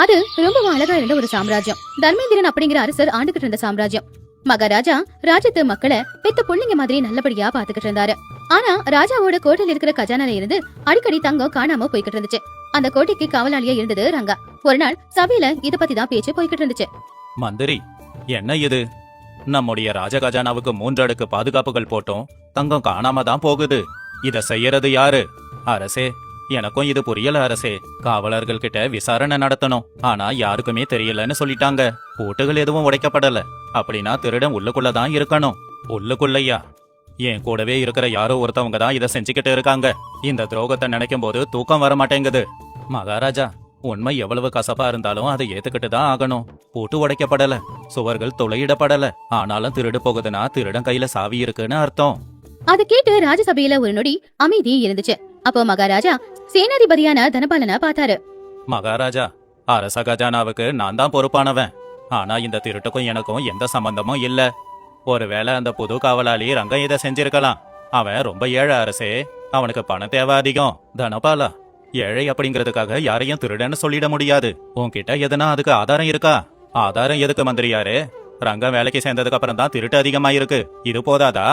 அது ரொம்பவும் அழகா இருந்த ஒரு சாம்ராஜ்யம். தர்மேந்திரன் அப்படிங்கிற அரசர் ஆண்டுகிட்டு இருந்த சாம்ராஜ்யம். மகாராஜா ராஜ்யத்து மக்களை பெத்த புள்ளைங்க மாதிரி நல்லபடியா பாத்துக்கிட்டு இருந்தாரு. ஆனா ராஜாவோட கோட்டையில இருக்கிற கஜானால இருந்து அடிக்கடி தங்கம் காணாம போய்கிட்டு இருந்துச்சு. அந்த கோட்டைக்கு காவலாளியா இருந்தது ரங்கா. ஒரு நாள் சபையில இத பத்தி தான் பேச்சு போய்கிட்டு இருந்துச்சு. மந்திரி, என்ன இது? நம்முடைய ராஜகஜானாவுக்கு 3 அடுக்கு பாதுகாப்புகள் போட்டோம், தங்கம் காணாம தான் போகுது. இத செய்யறது யாரு? அரசே, எனக்கும் இது புரியல அரசே. காவலர்கள் கிட்ட விசாரணை நடத்தணும், ஆனா யாருக்குமே தெரியலன்னு சொல்லிட்டாங்க. பூட்டுகள் எதுவும் உடைக்கப்படல. அப்படின்னா திருடன் உள்ளுக்குள்ளதான் இருக்கணும். உள்ளுக்குள்ளையா? என் கூடவே இருக்கிற யாரோ ஒருத்தவங்க தான் இதை செஞ்சுக்கிட்டு இருக்காங்க. இந்த துரோகத்தை நினைக்கும் போது தூக்கம் வர மாட்டேங்குது. மகாராஜா, உண்மை எவ்வளவு கசப்பா இருந்தாலும் அதை ஏத்துக்கிட்டு தான் ஆகணும். பூட்டு உடைக்கப்படல, சுவர்கள் துளையிடப்படல. ஆனாலும் திருடு போகுதுன்னா திருடன் கையில சாவி இருக்குன்னு அர்த்தம். அதை கேட்டு ராஜசபையில ஒரு நொடி அமைதி இருந்துச்சு. அப்போ மகாராஜா சேனாதிபதியான தனபாலனை பார்த்தாரு. மகாராஜா, அரச கஜானாவுக்கு நான் தான் பொறுப்பானவன். ஆனா இந்த திருட்டுக்கும் எனக்கும் எந்த சம்பந்தமும் இல்ல. ஒருவேளை அந்த புது காவலாளி ரங்கம் இதை செஞ்சிருக்கலாம். அவன் ரொம்ப ஏழை அரசே, அவனுக்கு பண தேவை அதிகம். தனபாலா, ஏழை அப்படிங்கறதுக்காக யாரையும் திருடன்னு சொல்லிட முடியாது. உன்கிட்ட எதுனா அதுக்கு ஆதாரம் இருக்கா? ஆதாரம் எதுக்கு மந்திரியாரு? ரங்கம் வேலைக்கு சேர்ந்ததுக்கு அப்புறம் தான் திருட்டு அதிகமாயிருக்கு. இது போதாதா?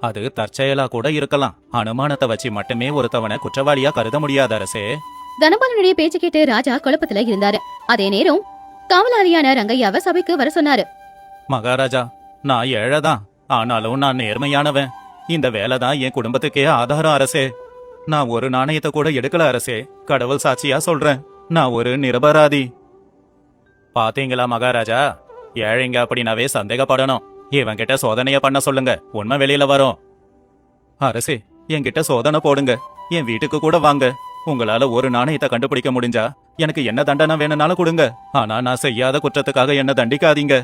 அது தற்செயலா கூட இருக்கலாம். அனுமானத்தை வச்சு மட்டுமே ஒருத்தவனை குற்றவாளியா கருத முடியாது அரசே. தனபாலனுடைய பேச்சு கேட்டு ராஜா குழப்பத்துல இருந்தாரு. அதே நேரம் காவலாளியான ரங்கையாவை சபைக்கு வர சொன்னாரு. மகாராஜா, நான் ஏழைதான், ஆனாலும் நான் நேர்மையானவன். இந்த வேலை தான் என் குடும்பத்துக்கே ஆதாரம் அரசே. நான் ஒரு நாணயத்தை கூட எடுக்கல அரசே. கடவுள் சாட்சியா சொல்றேன், நான் ஒரு நிரபராதி. பாத்தீங்களா மகாராஜா, ஏழைங்க அப்படின்னாவே சந்தேகப்படணும். இவன்கிட்ட சோதனைய பண்ண சொல்லுங்க, உண்மை வெளியில வரும். அரசே, என்கிட்ட சோதனை போடுங்க. என் வீட்டுக்கு கூட வாங்க. உங்களால ஒரு நாணயத்தை கண்டுபிடிக்க முடிஞ்சா எனக்கு என்ன தண்டனை வேணும்னாலும் கொடுங்க. ஆனா நான் செய்யாத குற்றத்துக்காக என்ன தண்டிக்காதீங்க.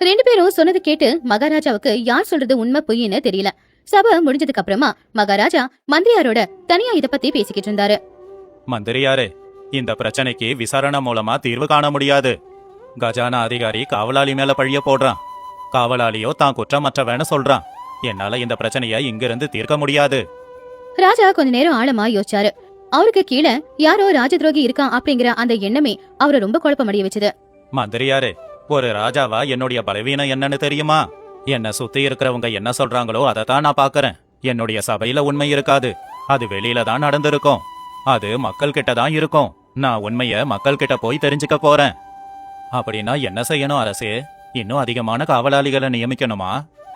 2 பேரும் சொன்னது கேட்டு மகாராஜாவுக்கு யார் சொல்றது உண்மை பொய்ன்னு தெரியல. சபை முடிஞ்சதுக்கு அப்புறமா மகாராஜா மந்திரியாரோட தனியா இத பத்தி பேசிக்கிட்டு இருந்தாரு. மந்திரியாரே, இந்த பிரச்சனைக்கு விசாரணை மூலமா தீர்வு காண முடியாது. கஜானா அதிகாரி காவலாளி மேல பழிய போடுறான். காவலாளியோ தான் குற்றமற்றவன்னு சொல்றான். என்னால இந்த பிரச்சனைய இங்கிருந்து தீர்க்க முடியாது. ராஜா கொஞ்ச நேரம் ஆழமா யோசிச்சாரு. அவருக்கு கீழே யாரோ ராஜ துரோகி இருக்கான் அப்படிங்கிற அந்த எண்ணமே அவரை ரொம்ப குழப்பமடைய வச்சுது. மந்திரியாரே, ஒரு ராஜாவா என்னுடைய பலவீனம் என்னன்னு தெரியுமா? என்ன சுத்தி இருக்கிறவங்க என்ன சொல்றாங்களோ அதை தான் நான் பாக்குறேன். என்னுடைய சபையில உண்மை இருக்காது, அது வெளியில தான் நடந்திருக்கும். அது மக்கள் கிட்ட தான் இருக்கும். நான் உண்மைய மக்கள் கிட்ட போய் தெரிஞ்சுக்க போறேன். அப்படின்னா என்ன செய்யணும் அரசே? இன்னும் அதிகமான காவலாளிகளை நியமிக்கணுமா?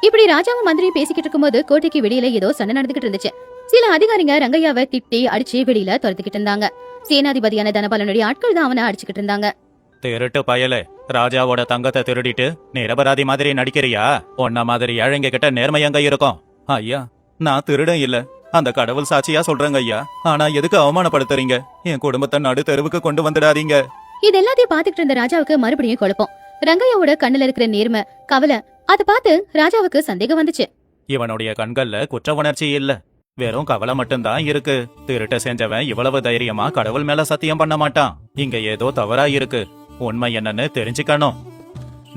இப்படி ராஜாவும் மந்திரியும் பேசிக்கிட்டு இருக்கும்போது கோட்டைக்கு வெளியில ஏதோ சண்டை நடந்துகிட்டு இருந்துச்சு. சில அதிகாரிங்க ரங்கையாவை திட்டி அடிச்சு வெளியில துரத்துக்கிட்டு இருந்தாங்க. சேனாதிபதியான தனபாலனுடைய ஆட்கள் தான் அவனை அடிச்சுக்கிட்டு இருந்தாங்க. திருட்டு பயலே, ராஜாவோட தங்கத்தை திருடிட்டு நிரபராதி மாதிரி நடிக்கிறியா? உன்ன மாதிரி ஏழைங்க கிட்ட நேர்மை எங்க இருக்கும்? ஐயா, நான் திருடன் இல்ல, அந்த கடவுள் சாட்சியா சொல்றேங்க ஐயா. ஆனா எதுக்கு அவமானப்படுத்துறீங்க? என் குடும்பத்தை நடு தெருவுக்கு கொண்டு வந்துடாதீங்க. இது எல்லாத்தையும் பாத்துக்கிட்டு இருந்த ராஜாவுக்கு மறுபடியும் குழப்பம். ரங்கையாவோட கண்ணுல இருக்கிற நேர்மை, கவலை, அதை பார்த்து ராஜாவுக்கு சந்தேகம் வந்துச்சு. இவனுடைய கண்கள்ல குற்ற உணர்ச்சி இல்ல, வெறும் கவலை மட்டும்தான் இருக்கு. திருட்ட செஞ்சவன் இவ்வளவு தைரியமா கடவுள் மேல சத்தியம் பண்ண மாட்டான். இங்க ஏதோ தவறா இருக்கு. உண்மை என்னன்னு தெரிஞ்சுக்கணும்.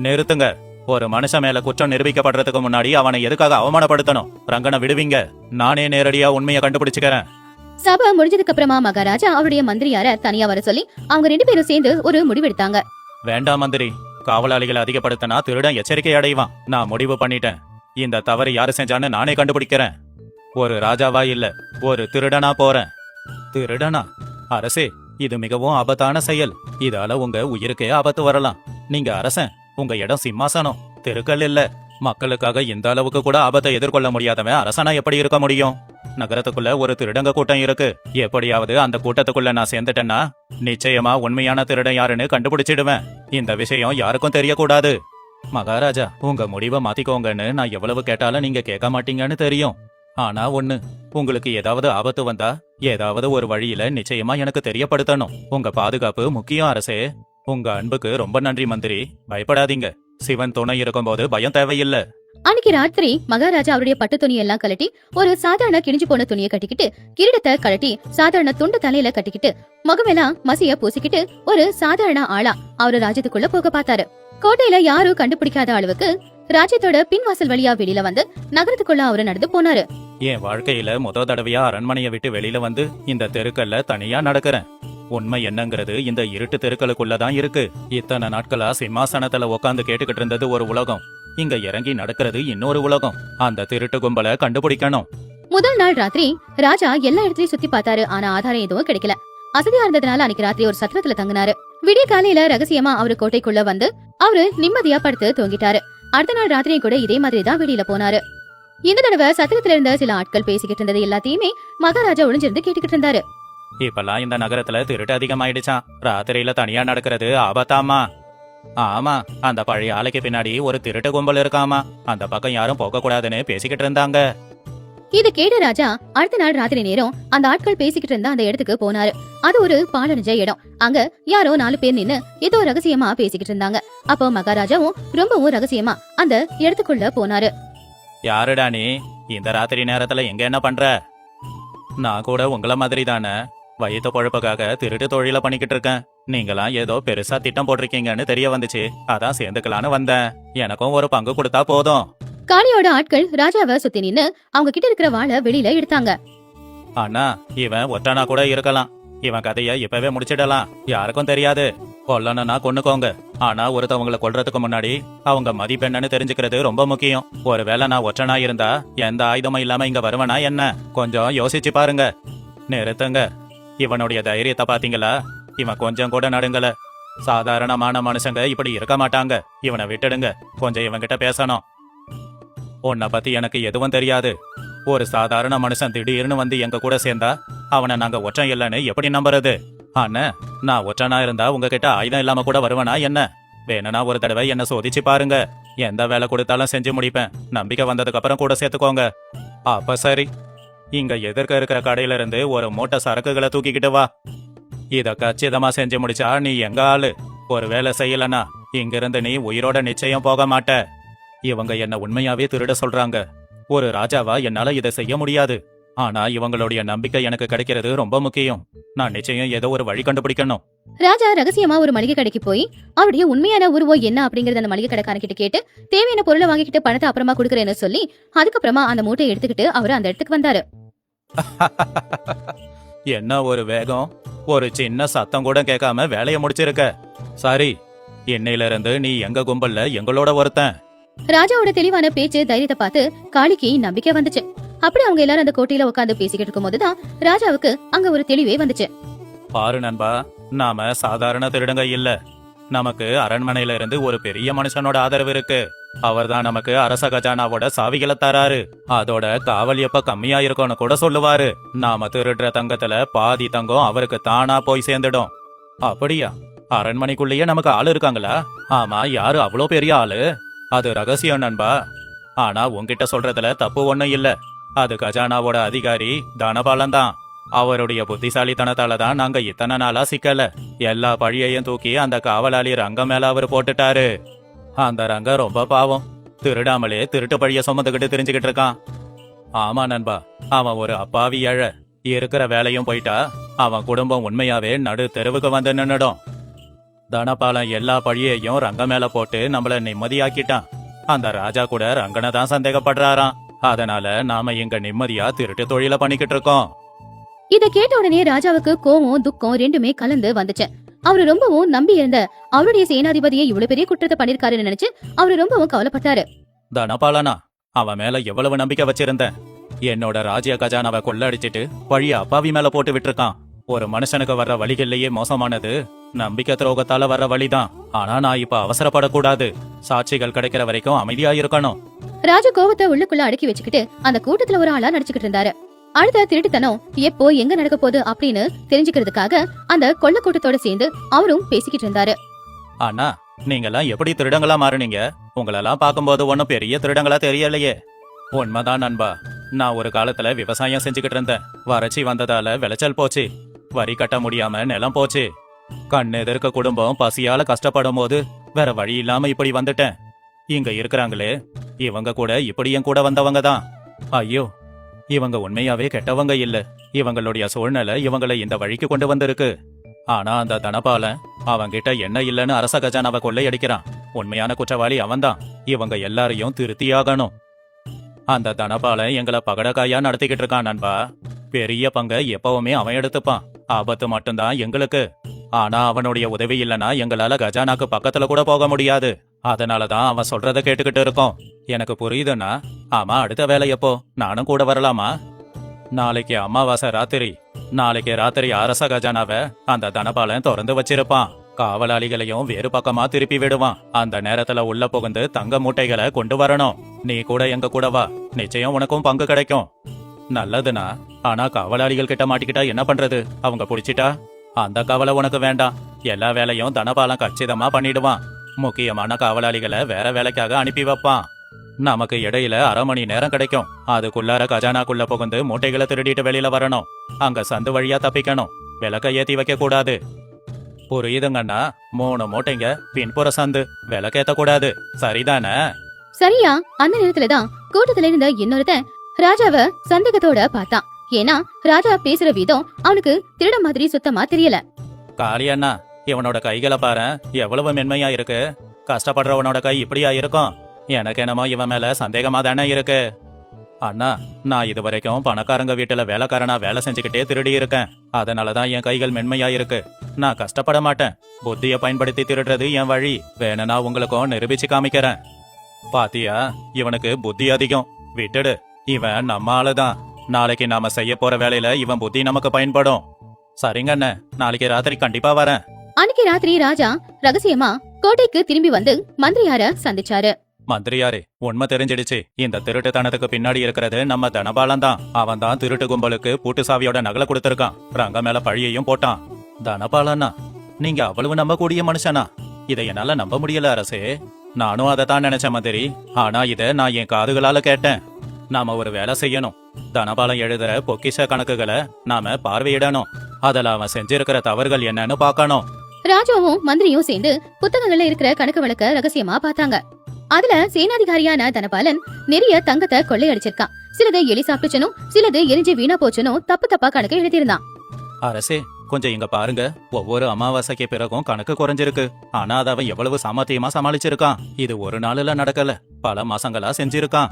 நிறுத்துங்க. ஒரு மனுஷன் மேல குற்றம் நிரூபிக்கப்படுறதுக்கு முன்னாடி அவனை எதுக்காக அவமானப்படுத்தணும்? ரங்கனை விடுவீங்க, நானே நேரடியா உண்மையை கண்டுபிடிச்சுக்கிறேன். சபை முடிஞ்சதுக்கு அப்புறமா மகாராஜா அவருடைய மந்திரியார தனியா வர சொல்லி அவங்க 2 பேரும் சேர்ந்து ஒரு முடிவெடுத்தாங்க. வேண்டாம் மந்திரி, காவலாளிகளை அதிகப்படுத்தினா திருடன் எச்சரிக்கை அடைவான். நான் முடிவு பண்ணிட்டேன். இந்த தவறு யாரு செஞ்சான்னு நானே கண்டுபிடிக்கிறேன். ஒரு ராஜாவா இல்ல, ஒரு திருடனா போறேன். திருடனா? அரசே, இது மிகவும் ஆபத்தான செயல். இதால உங்க உயிருக்கே ஆபத்து வரலாம். நீங்க அரசன், உங்க இடம் சிம்மாசனம், தெருக்கள் இல்ல. மக்களுக்காக இந்த அளவுக்கு கூட ஆபத்தை எதிர்கொள்ள முடியாதவன் அரசனா எப்படி இருக்க முடியும்? நகரத்துக்குள்ள ஒரு திருடங்க கூட்டம் இருக்கு. எப்படியாவது அந்த கூட்டத்துக்குள்ள நான் சேர்ந்துட்டேன்னா நிச்சயமா உண்மையான திருடன் யாருன்னு கண்டுபிடிச்சிடுவேன். இந்த விஷயம் யாருக்கும் தெரியக்கூடாது. மகாராஜா, உங்க முடிவை மாத்திக்கோங்கன்னு நான் எவ்வளவு கேட்டாலும் நீங்க கேட்க மாட்டீங்கன்னு தெரியும். ஆனா ஒண்ணு, உங்களுக்கு ஏதாவது ஆபத்து வந்தா ஏதாவது ஒரு வழியில நிச்சயமா எனக்கு தெரியப்படுத்தணும். உங்க பாதுகாப்பு முக்கியம் அரசே. உங்க அன்புக்கு ரொம்ப நன்றி மந்திரி. பயப்படாதீங்க, சிவன் துணை இருக்கும்போது பயம் தேவையில்லை. அன்னைக்கு ராத்திரி மகாராஜா அவருடைய பட்டு துணி எல்லாம் கழட்டி ஒரு சாதாரண கிழிஞ்சு போன துணியை கட்டிக்கிட்டு, கிரீடத்தை கழட்டி சாதாரண துண்டு தலையில கட்டிக்கிட்டு, முகமெல்லாம் மசிய பூசிக்கிட்டு ஒரு சாதாரண ஆளா அவரு ராஜ்யத்துக்குள்ள போக பார்த்தாரு. கோட்டையில யாரும் கண்டுபிடிக்காத அளவுக்கு ராஜ்யத்தோட பின்வாசல் வழியா வெளியில வந்து நகரத்துக்குள்ள அவரு நடந்து போனாரு. என் வாழ்க்கையில முத தடவையா அரண்மனையை விட்டு வெளியில வந்து இந்த தெருக்கல்ல தனியா நடக்கிறேன். உண்மை என்னங்கிறது இந்த இருட்டு தெருக்களுக்குள்ளதான் இருக்கு. இத்தனை நாட்களா சிம்மாசனத்துல உக்காந்து கேட்டுக்கிட்டு இருந்தது ஒரு உலகம், இங்க இறங்கி நடக்கிறது இன்னொரு உலகம். அந்த திருட்டு கும்பலை கண்டுபிடிக்கணும். முதல் நாள் ராத்திரி ராஜா எல்லா இடத்துலயும் சுத்தி பார்த்தாரு. ஆனா ஆதாரம் எதுவும் கிடைக்கல. அசதியா இருந்ததுனால அன்னைக்கு ராத்திரி ஒரு சத்திரத்துல தங்கினாரு. விடிய காலையில ரகசியமா அவரு கோட்டைக்குள்ள வந்து அவரு நிம்மதியா படுத்து தூங்கிட்டாரு. அடுத்த நாள் ராத்திரியும் கூட இதே மாதிரி தான் வெளியில போனாரு. இந்த தடவை சத்திரத்துல இருந்த சில ஆட்கள் பேசிக்கிட்டு இருந்தது எல்லாத்தையுமே மகாராஜா ஒளிஞ்சிருந்து கேட்டுக்கிட்டு இருந்தாரு. இப்பெல்லாம் இந்த நகரத்துல திருட்டு அதிகமாயிடுச்சான். ராத்திரியில தனியா நடக்கிறது ஆபத்தாமா? ஆமா, அந்த பழைய ஆலைக்கு பின்னாடி ஒரு திருட்டு கும்பல் இருக்காமா. அந்த பக்கம் யாரும் போக கூடாதுன்னு பேசிக்கிட்டு இருந்தாங்க. இத கேட்ட ராஜா அடுத்த நாள் ராத்திரி நேரம் அந்த ஆட்கள் பேசிக்கிட்டு இருந்த அந்த இடத்துக்கு போனாரு. அது ஒரு பாழடைஞ்ச இடம். அங்க யாரோ 4 பேர் நின்னு ஏதோ ரகசியமா பேசிக்கிட்டு இருந்தாங்க. அப்போ மகாராஜாவும் ரொம்பவும் ரகசியமா அந்த இடத்துக்குள்ள போனாரு. யாருடா நீ? இந்த ராத்திரி நேரத்துல எங்க என்ன பண்ற? நான் கூட உங்கள மாதிரி தானே, வயிற்று பொழப்புக்காக திருட்டு தொழில பண்ணிக்கிட்டு இருக்கேன். நீங்களாம் ஏதோ பெருசா திட்டம் போட்டிருக்கீங்கன்னு தெரிய வந்துச்சு, அதான் சேர்ந்துக்கலான்னு வந்தேன். எனக்கும் ஒரு பங்கு கொடுத்தா போதும். காளியோட ஆட்கள் ராஜாவை சுத்தி நின்னு அவங்க கிட்ட இருக்கிற வாளை வெளியில எடுத்தாங்க. அண்ணா, இவன் ஒற்றனா கூட இருக்கலாம். இவன் கதைய இப்பவே முடிச்சிடலாம், யாருக்கும் தெரியாது. கொல்லணும்னா கொன்னுக்கோங்க. ஆனா ஒருத்தவங்களை கொல்றதுக்கு முன்னாடி அவங்க மதிப்பெண்ணு தெரிஞ்சுக்கிறது ரொம்ப முக்கியம். ஒருவேளை நான் ஒற்றனா இருந்தா எந்த ஆயுதமும் இல்லாம இங்க வருவனா என்ன? கொஞ்சம் யோசிச்சு பாருங்க. நிறுத்துங்க. இவனுடைய தைரியத்தை பாத்தீங்களா? இவன் கொஞ்சம் கூட நடுங்கல. சாதாரணமான மனுஷங்க இப்படி இருக்க மாட்டாங்க. இவனை விட்டுடுங்க, கொஞ்சம் இவன்கிட்ட பேசணும். உன்னை பத்தி எனக்கு எதுவும் தெரியாது. ஒரு சாதாரண மனுஷன் திடீர்னு வந்து எங்க கூட சேர்ந்தா அவனை நாங்க ஒற்றன் இல்லைன்னு எப்படி நம்புறது? அண்ணா, நான் ஒற்றனா இருந்தா உங்ககிட்ட ஆயுதம் இல்லாம கூட வருவனா என்ன? வேணும்னா ஒரு தடவை என்ன சோதிச்சு பாருங்க. எந்த வேலை கொடுத்தாலும் செஞ்சு முடிப்பேன். நம்பிக்கை வந்ததுக்கு அப்புறம் கூட சேர்த்துக்கோங்க. அப்ப சரி, இங்க எதிர்க்க இருக்கிற கடையில இருந்து ஒரு மூட்டை சரக்குகளை தூக்கிக்கிட்டு வா. இத கச்சிதமா செஞ்சு முடிச்சா நீ எங்க ஆளு. ஒரு வேலை செய்யலனா இங்கிருந்து நீ உயிரோட நிச்சயம் போக மாட்ட. இவங்க என்ன உண்மையாவே திருட சொல்றாங்க. ஒரு ராஜாவா என்னால இதை செய்ய முடியாது. ஆனா இவங்களுடைய நம்பிக்கை எனக்கு கிடைக்கிறது ரொம்ப முக்கியம். நான் நிச்சயம் ஏதோ ஒரு வழி கண்டுபிடிக்கணும். ராஜா ரகசியமா ஒரு மளிகை கடைக்கு போய் அவருடைய உண்மையான உருவம் என்ன அப்படிங்கறத அந்த மளிகை கடைக்காரன் கிட்ட கேட்டு தேவையான பொருளை வாங்கிக்கிட்டு பணத்தை அப்புறமா கொடுக்கறேன்னு சொல்லி அதுக்கப்புறமா அந்த மூட்டையை எடுத்துக்கிட்டு அவரு அந்த இடத்துக்கு வந்தாரு. என்ன ஒரு வேகம்! ஒரு சின்ன சத்தம் கூட கேட்காம வேலையை முடிச்சிருக்க. சரி, இன்னையில இருந்து நீ எங்க கும்பல்ல எங்களோட ஒருத்தன். ராஜாவோட தெளிவான பேச்சு தைரியத்தை பார்த்து காளிக்கு நம்பிக்கை வந்துச்சு. அப்படி அவங்க எல்லாரும் அந்த கோட்டையில உட்காந்து பேசிக்கிட்டு இருக்கும் போதுதான் ராஜாவுக்கு அங்க ஒரு தெளிவே வந்துச்சு. பாரு நண்பா, நாம சாதாரண திருடங்க இல்ல. நமக்கு அரண்மனையில இருந்து ஒரு பெரிய மனுஷனோட ஆதரவு இருக்கு. அவர்தான் நமக்கு அரச கஜானாவோட சாவிகளை தராரு. அதோட காவல் எப்ப கம்மியா இருக்கும்னு கூட சொல்லுவாரு. நாம திருடுற தங்கத்துல பாதி தங்கம் அவருக்கு தானா போய் சேர்ந்துடும். அப்படியா? அரண்மனைக்குள்ளேயே நமக்கு ஆளு இருக்காங்களா? ஆமா, யாரு அவ்வளோ பெரிய ஆளு? அது ரகசியம் நண்பா. ஆனா உன்கிட்ட சொல்றதுல தப்பு ஒண்ணும் இல்ல. அது கஜானாவோட அதிகாரி தனபாலன் தான். அவருடைய புத்திசாலித்தனத்தால தான் நாங்க இத்தனை நாளா சிக்கல. எல்லா பழியையும் தூக்கி அந்த காவலாளி ரங்கம் மேல அவர் போட்டுட்டாரு. அந்த ரங்கம் ரொம்ப பாவம். திருடாமலே திருட்டு பழிய சுமந்துகிட்டு தெரிஞ்சுக்கிட்டு இருக்கான். ஆமா நண்பா, அவன் ஒரு அப்பாவி ஏழை. இருக்கிற வேலையும் போயிட்டா அவன் குடும்பம் உண்மையாவே நடு தெருவுக்கு வந்து நின்னுடும். தனபாலன் எல்லா பழியையும் ரங்க மேல போட்டு நம்மள நிம்மதியாக்கிட்டான். அந்த ராஜா கூட ரங்கனை தான் சந்தேகப்படுறாராம். அதனால நாம இங்க நிம்மதியா திருட்டு தொழில பண்ணிக்கிட்டு இருக்கோம். இத கேட்ட உடனே ராஜாவுக்கு கோவம் துக்கம் ரெண்டுமே கலந்து வந்துச்சு. அவரு ரொம்பவும் நம்பி இருந்த அவருடைய சேனாதிபதியை இவ்வளவு பெரிய குற்றத்தை பண்ணிருக்காருன்னு நினைச்சு அவரு ரொம்பவும் கவலைப்பட்டாரு. தனபாலனா, அவன் மேல எவ்வளவு நம்பிக்கை வச்சிருந்தேன். என்னோட ராஜ்ய கஜானாவை கொள்ளடிச்சிட்டு பழிய அப்பாவி மேல போட்டு விட்டுருக்கான். ஒரு மனுஷனுக்கு வர்ற வழிகள்லயே மோசமானது நம்பிக்கை துரோகத்தால வர்ற வழிதான். ஆனா நான் இப்ப அவசரப்படக்கூடாது. சாட்சிகள் கிடைக்கிற வரைக்கும் அமைதியா இருக்கணும். ராஜா கோவத்தை உள்ளுக்குள்ள அடக்கி வச்சுக்கிட்டு அந்த கூட்டத்துல ஒரு ஆளா நடிச்சுக்கிட்டு இருந்தாரு. அடுத்த திருட்டுத்தனம் எப்போ எங்க நடக்க போகுது அப்படின்னு தெரிஞ்சுக்கிறதுக்காக அந்த கொள்ள கூட்டத்தோட சேர்ந்து அவரும் பேசிக்கிட்டு இருந்தாரு. அண்ணா, நீங்கெல்லாம் எப்படி திருடங்களா மாறுனீங்க? உங்களெல்லாம் பார்க்கும்போது ஒன்னும் பெரிய திருடங்களா தெரியலையே. உண்மைதான் நண்பா, நான் ஒரு காலத்துல விவசாயம் செஞ்சுக்கிட்டு இருந்தேன். வறட்சி வந்ததால விளைச்சல் போச்சு. வரி கட்ட முடியாம நிலம் போச்சு. கண்ணு எதிர்க்க குடும்பம் பசியால கஷ்டப்படும் போது வேற வழி இல்லாம இப்படி வந்துட்டேன். இங்க இருக்கிறாங்களே, இவங்க கூட இப்படி என் கூட வந்தவங்க தான். ஐயோ, இவங்க உண்மையாவே கெட்டவங்க இல்ல. இவங்களுடைய சூழ்நிலை இவங்களை இந்த வழிக்கு கொண்டு வந்திருக்கு. ஆனா அந்த தனபாலன் அவங்கிட்ட என்ன இல்லன்னு அரச கஜானாவை கொள்ளையடிக்கிறான். உண்மையான குற்றவாளி அவன்தான். இவங்க எல்லாரையும் திருத்தியாகணும். அந்த தனபாலன் எங்களை பகடக்காயா நடத்திக்கிட்டு இருக்கான் நண்பா. பெரிய பங்கை எப்பவுமே அவன் எடுத்துப்பான். ஆபத்து மட்டும்தான் எங்களுக்கு. ஆனா அவனுடைய உதவி இல்லனா எங்களால கஜானாக்கு பக்கத்துல கூட போக முடியாது. அதனாலதான் அவன் சொல்றத கேட்டுக்கிட்டு இருக்கோம். எனக்கு புரியுதுன்னா, ஆமா, அடுத்த வேலை எப்போ? நானும் கூட வரலாமா? நாளைக்கு அமாவாசை ராத்திரி. நாளைக்கு ராத்திரி அரச கஜானாவை அந்த தனபாலன் திறந்து வச்சிருப்பான். காவலாளிகளையும் வேறு பக்கமா திருப்பி விடுவான். அந்த நேரத்துல உள்ள புகுந்து தங்க மூட்டைகளை கொண்டு வரணும். நீ கூட எங்க கூட வா, நிச்சயம் உனக்கும் பங்கு கிடைக்கும். நல்லதுண்ணா. ஆனா காவலாளிகள் கிட்ட மாட்டிக்கிட்டா என்ன பண்றது? அவங்க புடிச்சிட்டா? அந்த கவலை உனக்கு வேண்டாம். எல்லா வேலையும் தனபாலம் கச்சிதமா பண்ணிடுவான். முக்கியமான காவலாளிகளை வேற வேலைக்காக அனுப்பி வைப்பான். நமக்கு இடையில 1/2 மணி நேரம் கிடைக்கும். அதுக்குள்ளார கஜானாக்குள்ள புகுந்து மூட்டைகளை திருடிட்டு வெளியில வரணும். அங்க சந்து வழியா தப்பிக்கணும். விளக்க ஏத்தி வைக்க கூடாது. புரியுதுங்கண்ணா. 3 மூட்டைங்க பின்புற சந்து. விளக்கேத்த கூடாது. சரிதானே? சரியா அந்த நேரத்துலதான் கூட்டத்துல இருந்த இன்னொருத்தன் ராஜாவ சந்தேகத்தோட பார்த்தான். ஏன்னா ராஜா பேசுற விதம் அவனுக்கு திருட மாதிரி சுத்தமா தெரியல. காளி அண்ணா, இவனோட கைகளை பாரு, எவ்வளவு மென்மையா இருக்கு. கஷ்டப்படுறவனோட கை இப்படியா இருக்கும்? எனக்கு என்னமோ இவன் மேல சந்தேகமா தானே இருக்கு. அண்ணா, நான் இது வரைக்கும் பணக்காரங்க வீட்டுல வேலைக்காரனா வேலை செஞ்சுக்கிட்டே திருடி இருக்கேன். அதனாலதான் என் கைகள் மென்மையா இருக்கு. நான் கஷ்டப்பட மாட்டேன். புத்திய பயன்படுத்தி திருடுறது என் வழி. வேணும்னா உங்களுக்கும் நிரூபிச்சு காமிக்கிறேன். பாத்தியா, இவனுக்கு புத்தி அதிகம். விட்டுடு, இவன் நம்ம ஆளுதான். நாளைக்கு நாம செய்ய போற வேலையில இவன் புத்தி நமக்கு பயன்படும். சரிங்க அண்ணே, நாளைக்கு ராத்திரி கண்டிப்பா வரேன். அன்னைக்கு ராத்திரி ராஜா ரகசியமா கோட்டைக்கு திரும்பி வந்து மந்திரியார சந்திச்சாரு. மந்திரியாரே, உண்மை தெரிஞ்சிடுச்சு. இந்த திருட்டுத்தனத்துக்கு பின்னாடி இருக்கிறது நம்ம தனபாலன் தான். அவன் தான் திருட்டு கும்பலுக்கு பூட்டு சாவியோட நகலை கொடுத்திருக்கான். ரங்க மேல பழியையும் போட்டான். தனபாலனா, நீங்க அவ்வளவு நம்பக்கூடிய மனுஷனா? இதை என்னால நம்ப முடியல அரசே. நானும் அதை தான் நினைச்சேன் மந்திரி. ஆனா இத நான் என் காதுகளால கேட்டேன். நாம ஒரு வேலை செய்யணும். தனபாலம் எழுதுற பொக்கிஷ கணக்குகளை நாம பார்வையிடணும். அதுல அவன் செஞ்சிருக்கிற தவறுகள் என்னன்னு பார்க்கணும். ராஜாவும் மந்திரியும் சேர்ந்து புத்தகங்கள்ல இருக்கிற கணக்கு வழக்க ரகசியமா பார்த்தாங்க. அதுல சேனாதிகாரியான தனபாலன் நிறைய தங்கத்தை கொள்ளையடிச்சிருக்கான். சிலது எலி சாப்பிட்டுச்சனும் சிலது எரிஞ்சு வீணா போச்சனும் தப்பு தப்பா கணக்கு எழுதியிருந்தான். அரசே, கொஞ்சம் இங்க பாருங்க. ஒவ்வொரு அமாவாசைக்கு பிறகும் கணக்கு குறைஞ்சிருக்கு. ஆனா அதை அவன் எவ்வளவு சாமர்த்தியமா சமாளிச்சிருக்கான். இது ஒரு நாளுல நடக்கல, பல மாசங்களா செஞ்சிருக்கான்.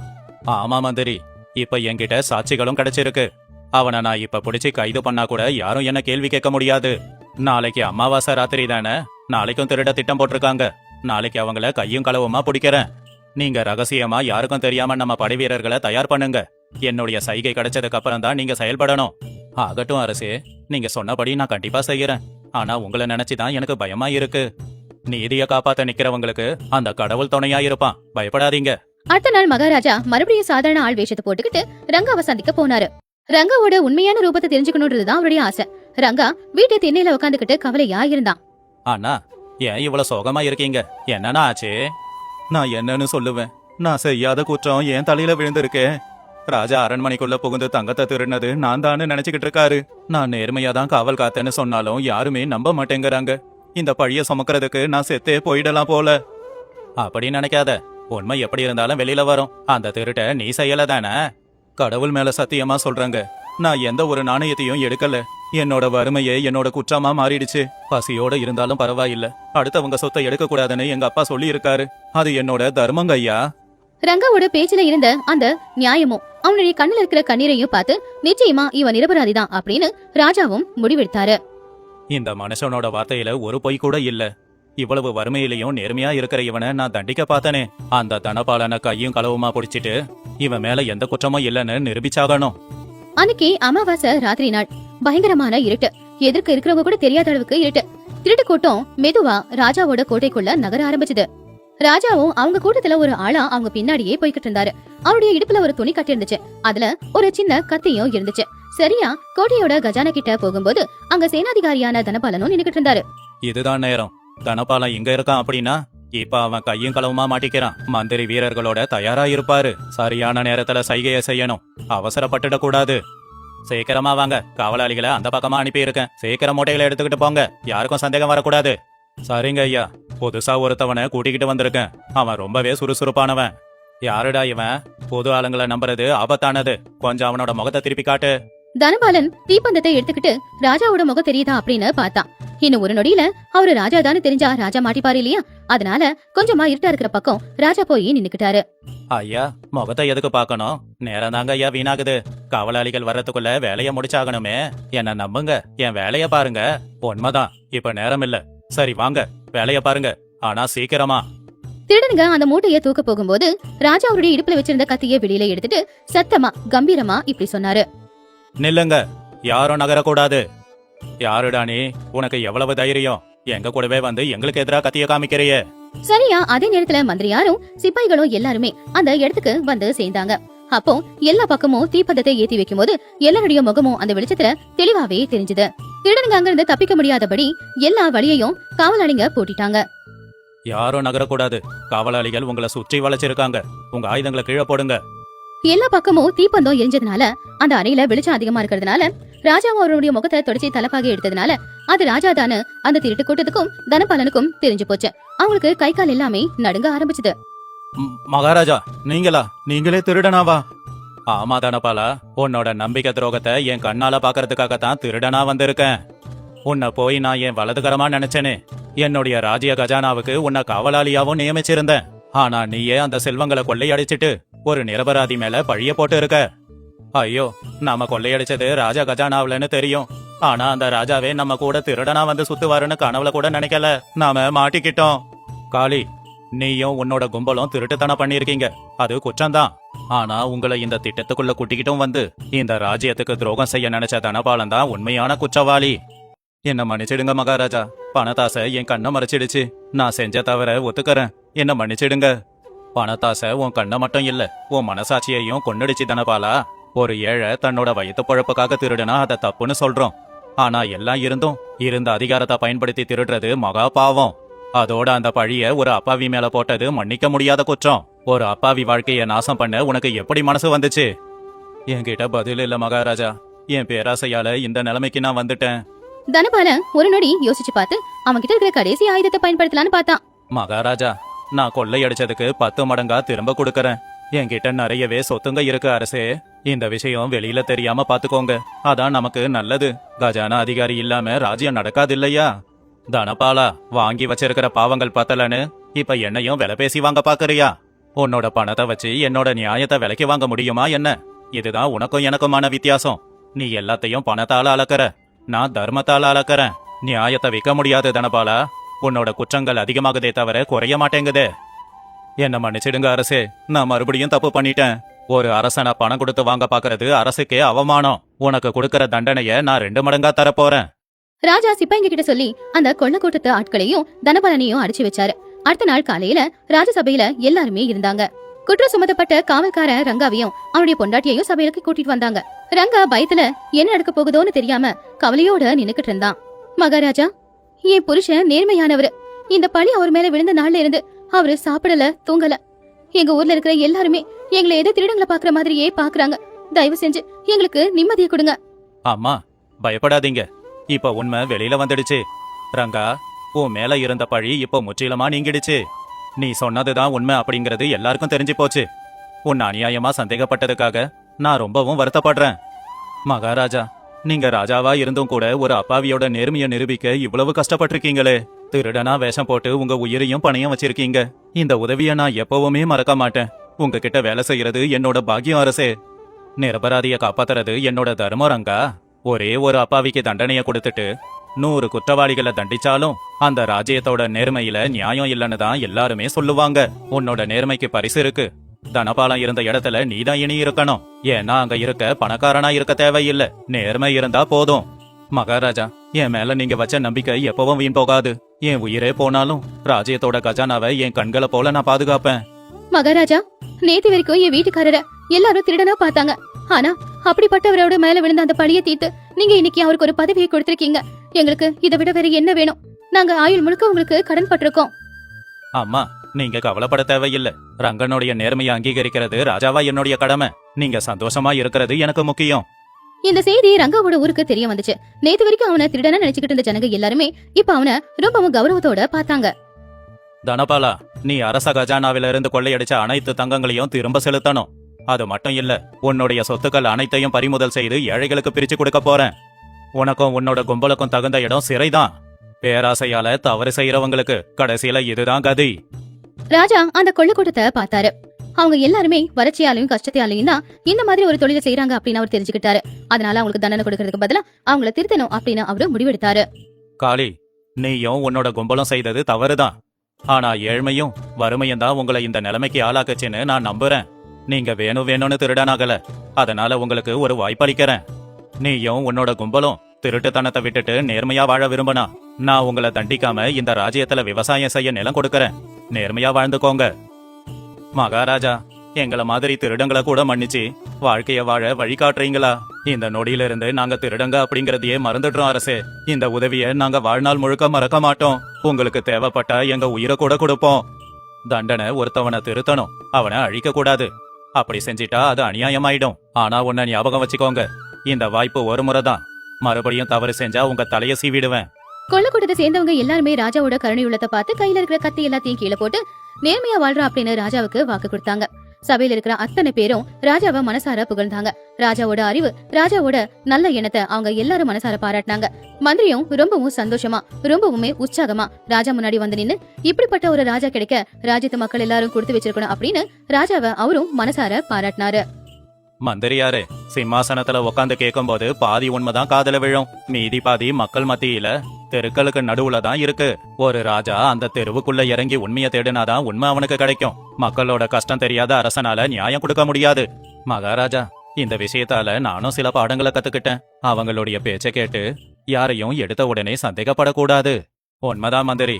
ஆமா மந்திரி, இப்ப என்கிட்ட சாட்சிகளும் கிடைச்சிருக்கு. அவனை நான் இப்ப பிடிச்சி கைது பண்ணா கூட யாரும் என்ன கேள்வி கேட்க முடியாது. நாளைக்கு அமாவாசை ராத்திரி தானே, நாளைக்கும் திருட திட்டம் போட்டிருக்காங்க. நாளைக்கு அவங்கள கையும் களவுமா பிடிக்கிறேன். நீங்க ரகசியமா யாருக்கும் தெரியாம நம்ம படை வீரர்களை தயார் பண்ணுங்க. என்னுடைய சைகை கிடைச்சதுக்கு அப்புறம் தான் நீங்க செயல்படணும். ஆகட்டும் அரசே, நீங்க சொன்னபடி நான் கண்டிப்பா செய்யறேன். ஆனா உங்களை நினைச்சுதான் எனக்கு பயமா இருக்கு. நீதிய காப்பாத்த நிக்கிறவங்களுக்கு அந்த கடவுள் துணையா இருப்பான். பயப்படாதீங்க. அடுத்த நாள் மகாராஜா மறுபடியும் சாதாரண ஆள் வேஷத்தை போட்டுக்கிட்டு ரங்காவை சந்திக்க போனாரு. ரங்காவோட உண்மையான ரூபத்தை தெரிஞ்சுக்கணும்ன்றதுதான் அவருடைய ஆசை. ரங்கா வீட்டு திண்ணையில உட்காந்துக்கிட்டு கவலையா இருந்தான். அண்ணா, ஏன் இவ்வளவு சோகமா இருக்கீங்க? என்னன்னா ஆச்சு? நான் என்னன்னு சொல்லுவேன். நான் செய்யாத குற்றம் என் தலையில விழுந்திருக்கே. ராஜா அரண்மனைக்குள்ள புகுந்து தங்கத்தை திருடினது நான் தானு நினைச்சுக்கிட்டு இருக்காரு. நான் நேர்மையா தான் காவல் காத்தேன்னு சொன்னாலும் யாருமே நம்ப மாட்டேங்கிறாங்க. இந்த பழிய சுமக்கிறதுக்கு நான் செத்தே போயிடலாம் போல. அப்படி நினைக்காத. உண்மை எப்படி இருந்தாலும் வெளியில வரும். அந்த திருட்ட நீ செய்யல தானே? கடவுள் மேல சத்தியமா சொல்றாங்க, நான் எந்த ஒரு நாணயத்தையும் எடுக்கல. என்னோட வறுமையே என்னோட குற்றமா மாறிடுச்சு. பசியோட இருந்தாலும் பரவாயில்ல, அடுத்தவங்க சொத்தை எடுக்க கூடாதுன்னு எங்க அப்பா சொல்லி இருக்காரு. அது என்னோட தர்மங்க ஐயா. ரங்காவோட பேச்சுல இருந்த அந்த நியாயமும் அவனுடைய கண்ணுல இருக்கிற கண்ணீரையும் பார்த்து நிச்சயமா இவன் நிரபராதிதான் அப்படின்னு ராஜாவும் முடிவெடுத்தாரு. இந்த மனுஷனோட வார்த்தையில ஒரு பொய் கூட இல்ல. இவ்வளவு வறுமையிலையும் நேர்மையா இருக்கிற இவனை நான் தண்டிக்க பார்த்தனே. அந்த தனபாலனை கையும் களவுமா பிடிச்சிட்டு இவன் மேல எந்த குற்றமும் இல்லன்னு நிரூபிச்சாகணும். அன்னைக்கு அமாவாசை ராத்திரி நாள். பயங்கரமான இருட்டு. எதிர்க்க இருக்கிறவங்க கூட தெரியாத அளவுக்கு இருட்டு. திருட்டு கூட்டம் மெதுவா ராஜாவோட கோட்டைக்குள்ள நகர ஆரம்பிச்சது. ராஜாவும் அவங்க கூட்டத்துல ஒரு ஆளா அவங்க பின்னாடியே போய்கிட்டு இருந்தாரு. அவருடைய இடுப்புல ஒரு துணி கட்டி இருந்துச்சு. அதுல ஒரு சின்ன கத்தியும் இருந்துச்சு. சரியா கோட்டையோட கஜானா கிட்ட போகும்போது அங்க சேனாதிகாரியான தனபாலனும் நின்னுகிட்டு இருந்தாரு. இதுதான் நேரம். தனபாலன் இங்க இருக்கான் அப்படின்னா இப்ப அவன் கையும் களவுமா மாட்டிக்கிறான். மந்திரி வீரர்களோட தயாரா இருப்பாரு. சரியான நேரத்துல சைகைய செய்யணும். அவசரப்பட்டுட கூடாது. சீக்கிரமா வாங்க. காவலாளிகளை அந்த பக்கமா அனுப்பி இருக்கேன். சீக்கிரம் மூட்டைகளை எடுத்துக்கிட்டு போங்க. யாருக்கும் சந்தேகம் வரக்கூடாது. சரிங்க ஐயா. புதுசா ஒருத்தவனை கூட்டிக்கிட்டு வந்திருக்கேன். அவன் ரொம்பவே சுறுசுறுப்பானவன். யாருடா இவன்? புது ஆளுங்களை நம்புறது ஆபத்தானது. கொஞ்சம் அவனோட முகத்தை திருப்பி காட்டு. தனபாலன் தீப்பந்தத்தை எடுத்துக்கிட்டு ராஜாவோட முகம் தெரியுதா அப்படின்னு பார்த்தான். இன்னும் ஒரு நொடியில அவரு ராஜா தானே தெரிஞ்சா ராஜா மாட்டிப்பாரு இல்லையா? அதனால கொஞ்சமா இருட்டா இருக்கிற பக்கம் ராஜா போய் நின்னுக்கிட்டாரு. ஐயா, முகத்தை எதுக்கு பார்க்கணும்? நேரம் தாங்க ஐயா வீணாகுது. காவலாளிகள் வர்றதுக்குள்ள வேலைய முடிச்சாகணுமே. என்ன நம்புங்க, என் வேலைய பாருங்க. உண்மைதான், இப்ப நேரம் இல்ல. சரி வாங்க, வேலைய பாருங்க. ஆனா சீக்கிரமா. திருடனுங்க அந்த மூட்டைய தூக்க போகும்போது ராஜா அவருடைய இடுப்புல வச்சிருந்த கத்திய வெளியில எடுத்துட்டு சத்தமா கம்பீரமா இப்படி சொன்னாரு. நில்லுங்க, யாரும் நகரக்கூடாது. யாருடா நீ? உனக்கு எவ்வளவு தைரியம்? எங்க கூடவே வந்து எங்களுக்கு எதிராக கத்திய காமிக்கிறியே? சரியா அதே நேரத்துல மந்திரியாரும் சிப்பாய்களும் எல்லாருமே அந்த இடத்துக்கு வந்து சேர்ந்தாங்க. அப்போ எல்லா பக்கமும் தீப்பந்தத்தை ஏத்தி வைக்கும் போது எல்லாருடைய முகமும் அந்த வெளிச்சத்துல தெளிவாவே தெரிஞ்சது. திருடனுங்க அங்கிருந்து தப்பிக்க முடியாதபடி எல்லா வழியையும் காவலாளிங்க போட்டிட்டாங்க. யாரும் நகரக்கூடாது. காவலாளிகள் உங்களை சுற்றி வளைச்சிருக்காங்க. உங்க ஆயுதங்களை கீழே போடுங்க. எல்லா பக்கமும் தீப்பந்தம் எரிஞ்சதுனால அந்த அறையில வெளிச்சம் அதிகமா இருக்கிறதுனால ராஜாவும் அவருடைய முகத்தை தொடச்சி தலப்பாக எடுத்ததுனால அது ராஜா தானு அந்த திருட்டு கூட்டத்துக்கும் தனபாலனுக்கும் தெரிஞ்சு போச்சு. அவங்களுக்கு கை கால் எல்லாமே நடுங்க ஆரம்பிச்சது. மகாராஜா, நீங்களே திருடனாவா? ஆமா தனபாலா, உன்னோட நம்பிக்கை துரோகத்தை என் கண்ணால பாக்குறதுக்காகத்தான் திருடனா வந்திருக்கேன். உன்னை போய் நான் என் வலதுகரமா நினைச்சேனே. என்னுடைய ராஜ்ய கஜானாவுக்கு உன்னை காவலாளியாவும் நியமிச்சிருந்தேன். ஆனா நீயே அந்த செல்வங்களை கொள்ளையடிச்சிட்டு ஒரு நிரபராதி மேல பழிய போட்டு இருக்க. ஐயோ, நாம கொள்ளையடிச்சது ராஜா கஜானாவிலன்னு தெரியும். ஆனா அந்த ராஜாவே நம்ம கூட திருடனா வந்து சுத்துவாருன்னு கனவுல கூட நினைக்கல. நாம மாட்டிக்கிட்டோம். காளி, நீயும் உன்னோட கும்பலும் திருட்டுத்தனம் பண்ணிருக்கீங்க. அது குற்றம்தான். ஆனா உங்களை இந்த திட்டத்துக்குள்ள கூட்டிக்கிட்டும் வந்து இந்த ராஜ்யத்துக்கு துரோகம் செய்ய நினைச்ச தனபாலன் தான் உண்மையான குற்றவாளி. என்ன மன்னிச்சிடுங்க மகாராஜா. பணத்தாசை என் கண்ணை மறைச்சிடுச்சு. நான் செஞ்ச தவிர ஒத்துக்கறேன். என்ன மன்னிச்சிடுங்க. பணத்தாசை உன் கண்ணை மட்டும் இல்ல, உன் மனசாட்சியையும் கொன்னுடுச்சு தனபாலா. ஒரு ஏழை தன்னோட வயிற்று பழப்புக்காக திருடுனா அதை தப்புன்னு சொல்றோம். ஆனா எல்லாம் இருந்தும் இருந்த அதிகாரத்தை பயன்படுத்தி திருடுறது மகா பாவம். அதோட அந்த பழிய ஒரு அப்பாவி மேல போட்டது மன்னிக்க முடியாத குற்றம். ஒரு அப்பாவி வாழ்க்கைய நாசம் பண்ண உனக்கு எப்படி மனசு வந்துச்சு? என்கிட்ட பதில் இல்ல மகாராஜா. என் பேராசையால இந்த நிலைமைக்கு நான் வந்துட்டேன். தனபாலன் ஒரு நொடி யோசிச்சு பார்த்து அவன் கிட்ட இருக்கிற கடைசி ஆயுதத்தை பயன்படுத்தலான்னு பார்த்தான். மகாராஜா, நான் கொள்ளையடிச்சதுக்கு 10 மடங்கா திரும்ப கொடுக்கறேன். என்கிட்ட நிறையவே சொத்துங்க இருக்கு அரசே. இந்த விஷயம் வெளியில தெரியாம பாத்துக்கோங்க. அதான் நமக்கு நல்லது. கஜானா அதிகாரி இல்லாம ராஜ்யம் நடக்காது இல்லையா? தனபாலா, வாங்கி வச்சிருக்கிற பாவங்கள் பத்தலன்னு இப்ப என்னையும் விலை பேசி வாங்க பாக்குறியா? உன்னோட பணத்தை வச்சு என்னோட நியாயத்தை விலைக்கு வாங்க முடியுமா என்ன? இதுதான் உனக்கும் எனக்குமான வித்தியாசம். நீ எல்லாத்தையும் பணத்தால அளக்கற, நான் தர்மத்தால அளக்கறேன். நியாயத்தை விற்க முடியாது தனபாலா. உன்னோட குற்றங்கள் அதிகமாகுதே தவிர குறைய மாட்டேங்குதே. என்ன மன்னிச்சிடுங்க அரசே, நான் மறுபடியும் தப்பு பண்ணிட்டேன். ஒரு அரசனை பணம் கொடுத்து வாங்க பாக்குறது அரசுக்கே அவமானம். உனக்கு கொடுக்கற தண்டனைய நான் 2 மடங்கா தரப்போறேன். ராஜா சிப்பாய்ங்க கிட்ட சொல்லி அந்த கொள்ள கூட்டத்து ஆட்களையும் தனபாலனையும் அடிச்சு வச்சாரு. அடுத்த நாள் காலையில ராஜசபையில எல்லாருமே இருந்தாங்க. குற்றம் சுமத்தப்பட்ட காவல்காரன் ரங்காவையும் அவனுடைய பொண்டாட்டியையும் சபையிலுக்கு கூட்டிட்டு வந்தாங்க. ரங்கா பயத்துல என்ன நடக்க போகுதோன்னு தெரியாம கவலையோட நின்னுக்கிட்டு இருந்தான். மகாராஜா, என் புருஷன் நேர்மையானவரு. இந்த பழி அவர் மேல விழுந்த நாள்ல இருந்து அவரு சாப்பிடல, தூங்கல. எங்க ஊர்ல இருக்கிற எல்லாருமே எங்களை ஏதோ திருடங்களை பாக்குற மாதிரியே பாக்குறாங்க. தயவு செஞ்சு எங்களுக்கு நிம்மதியை கொடுங்க. அம்மா, பயப்படாதீங்க. இப்ப உண்மை வெளியில வந்துடுச்சு. ரங்கா, உன் மேல இருந்த பழி இப்ப முற்றிலுமா நீங்கிடுச்சு. நீ சொன்னதுதான் உண்மை அப்படிங்கறது எல்லாருக்கும் தெரிஞ்சு போச்சு. உன் அநியாயமா சந்தேகப்பட்டதுக்காக நான் ரொம்பவும் வருத்தப்படுறேன். மகாராஜா, நீங்க ராஜாவா இருந்தும் கூட ஒரு அப்பாவியோட நேர்மையை நிரூபிக்க இவ்வளவு கஷ்டப்பட்டிருக்கீங்களே. திருடனா வேஷம் போட்டு உங்க உயிரையும் பணையம் வச்சிருக்கீங்க. இந்த உதவியை நான் எப்பவுமே மறக்க மாட்டேன். உங்ககிட்ட வேலை செய்யறது என்னோட பாக்கியம் அரசே. நிரபராதிய காப்பாத்துறது என்னோட தர்மம் ரங்கா. ஒரே ஒரு அப்பாவிக்கு தண்டனையை கொடுத்துட்டு 100 குற்றவாளிகளை தண்டிச்சாலும் அந்த ராஜ்யத்தோட நேர்மையில நியாயம் இல்லைன்னு தான் எல்லாருமே சொல்லுவாங்க. உன்னோட நேர்மைக்கு பரிசு இருக்கு. தனபாலம் இருந்த இடத்துல நீதான் இனி இருக்கணும். ஏன்னா அங்க இருக்க பணக்காரனா இருக்க தேவையில்லை, நேர்மை இருந்தா போதும். மகாராஜா, என் மேல நீங்க வச்ச நம்பிக்கை எப்பவும் வீண் போகாது. என் உயிரே போனாலும் ராஜ்யத்தோட கஜானாவை என் கண்களை போல நான் பாதுகாப்பேன். மகாராஜா, நேத்து வரைக்கும் என் வீட்டுக்காரர எல்லாரும் திருடனா பார்த்தாங்க. ஆனா அப்படிப்பட்டவரோட மேல விழுந்த அந்த பழிய தீர்த்து நீங்க இன்னைக்கு அவருக்கு ஒரு பதவியை கொடுத்திருக்கீங்க. எங்களுக்கு இதை விட வேற என்ன வேணும்? நாங்க ஆயுள் முழுக்க உங்களுக்கு கடன் பட்டிருக்கோம். அம்மா, நீங்க கவலைப்பட தேவையில்லை. ரங்கனுடைய நேர்மையை அங்கீகரிக்கிறது ராஜாவா என்னுடைய கடமை. நீங்க சந்தோஷமா இருக்கிறது எனக்கு முக்கியம். இந்த செய்தி ரங்காவோட ஊருக்கு தெரிய வந்துச்சு. நேத்து வரைக்கும் அவனை திருடனா நினைச்சுக்கிட்டு இருந்த ஜனங்க எல்லாருமே இப்ப அவனை ரொம்பவும் கௌரவத்தோட பார்த்தாங்க. தனபாலா, நீ அரச கஜானாவில இருந்து கொள்ளையடிச்ச அனைத்து தங்கங்களையும் திரும்ப செலுத்தணும். அது மட்டும் இல்ல, உன்னுடைய சொத்துக்கள் அனைத்தையும் பறிமுதல் செய்து ஏழைகளுக்கு பிரிச்சு கொடுக்க போறேன். உனக்கும் உன்னோட கும்பலுக்கும் தகுந்த இடம் சிறைதான். பேராசையால தவறு செய்யறவங்களுக்கு கடைசியில இதுதான் கதி. ராஜா அந்த கொள்ளு கூட்டத்தை பார்த்தாரு. அவங்க எல்லாருமே வறட்சியாலையும் கஷ்டத்தாலையும் தான் இந்த மாதிரி ஒரு தொழிலை செய்யறாங்க அப்படின்னு அவர் தெரிஞ்சுக்கிட்டாரு. அதனால அவங்களுக்கு தண்டனை கொடுக்கறதுக்கு பதிலா அவங்கள திருத்தணும் அப்படின்னு அவரு முடிவெடுத்தாரு. காளி, நீயும் உன்னோட கும்பலும் செய்தது தவறுதான். ஆனா ஏழ்மையும் வறுமையும் தான் உங்களை இந்த நிலைமைக்கு ஆளாக்குச்சுன்னு நான் நம்புறேன். நீங்க வேணும்னு திருடனாகல, அதனால உங்களுக்கு ஒரு வாய்ப்பளிக்கிறேன். நீயும் உன்னோட கும்பலும் திருட்டுத்தனத்தை விட்டுட்டு நேர்மையா வாழ விரும்பினா நான் உங்களை தண்டிக்காம இந்த ராஜ்யத்துல விவசாயம் செய்ய நிலம் கொடுக்கறேன். நேர்மையா வாழ்ந்துக்கோங்க. மகாராஜா, எங்களை மாதிரி திருடங்களை கூட மன்னிச்சு வாழ்க்கைய வாழ வழிகாட்டுறீங்களா? இந்த நொடியில இருந்து நாங்க திருடங்க அப்படிங்கறதையே மறந்துடுறோம் அரசே. இந்த உதவியை நாங்க வாழ்நாள் முழுக்க மறக்க மாட்டோம். உங்களுக்கு தேவைப்பட்டா எங்க உயிரை கூட கொடுப்போம். தண்டனை ஒருத்தவனை திருத்தணும், அவனை அழிக்க கூடாது. அப்படி செஞ்சிட்டா அது அநியாயமாயிடும். ஆனா உன்னை ஞாபகம் வச்சுக்கோங்க, இந்த வாய்ப்பு ஒரு முறைதான். மறுபடியும் தவறு செஞ்சா உங்க தலைய சீவிடுவேன். கொள்ளு கூட்டத்தை சேர்ந்தவங்க எல்லாருமே ராஜாவோட கருணை உள்ளத்தை பார்த்து கையில இருக்கிற கத்தி எல்லாத்தையும் கீழே போட்டு நேர்மையா வாழ்றா அப்படின்னு ராஜாவுக்கு வாக்கு கொடுத்தாங்க. சபையில இருக்கிற அத்தனை பேரும் ராஜாவை மனசார புகழ்ந்தாங்க. ராஜாவோட அறிவு, ராஜாவோட நல்ல எண்ணத்தை அவங்க எல்லாரும் மனசார பாராட்டினாங்க. மந்திரியும் ரொம்பவும் சந்தோஷமா, ரொம்பவுமே உற்சாகமா ராஜா முன்னாடி வந்து நின்னு இப்படிப்பட்ட ஒரு ராஜா கிடைக்க ராஜ்யத்து மக்கள் எல்லாரும் கொடுத்து வச்சிருக்கணும் அப்படின்னு ராஜாவை அவரும் மனசார பாராட்டினாரு. மந்திரியாரே, சிம்மாசனத்துல உக்காந்து கேட்கும்போது பாதி உண்மைதான் காதல விழும், மீதி பாதி மக்கள் மத்தியில தெருக்களுக்கு நடுவுல தான் இருக்கு. ஒரு ராஜா அந்த தெருவுக்குள்ள இறங்கி உண்மையை தேடினாதான் உண்மை அவனுக்கு கிடைக்கும். மக்களோட கஷ்டம் தெரியாத அரசனால நியாயம் கொடுக்க முடியாது. மகாராஜா, இந்த விஷயத்தால நானும் சில பாடங்களை கத்துக்கிட்டேன். அவங்களுடைய பேச்சை கேட்டு யாரையும் எடுத்த உடனே சந்தேகப்படக்கூடாது. உண்மைதான் மந்திரி.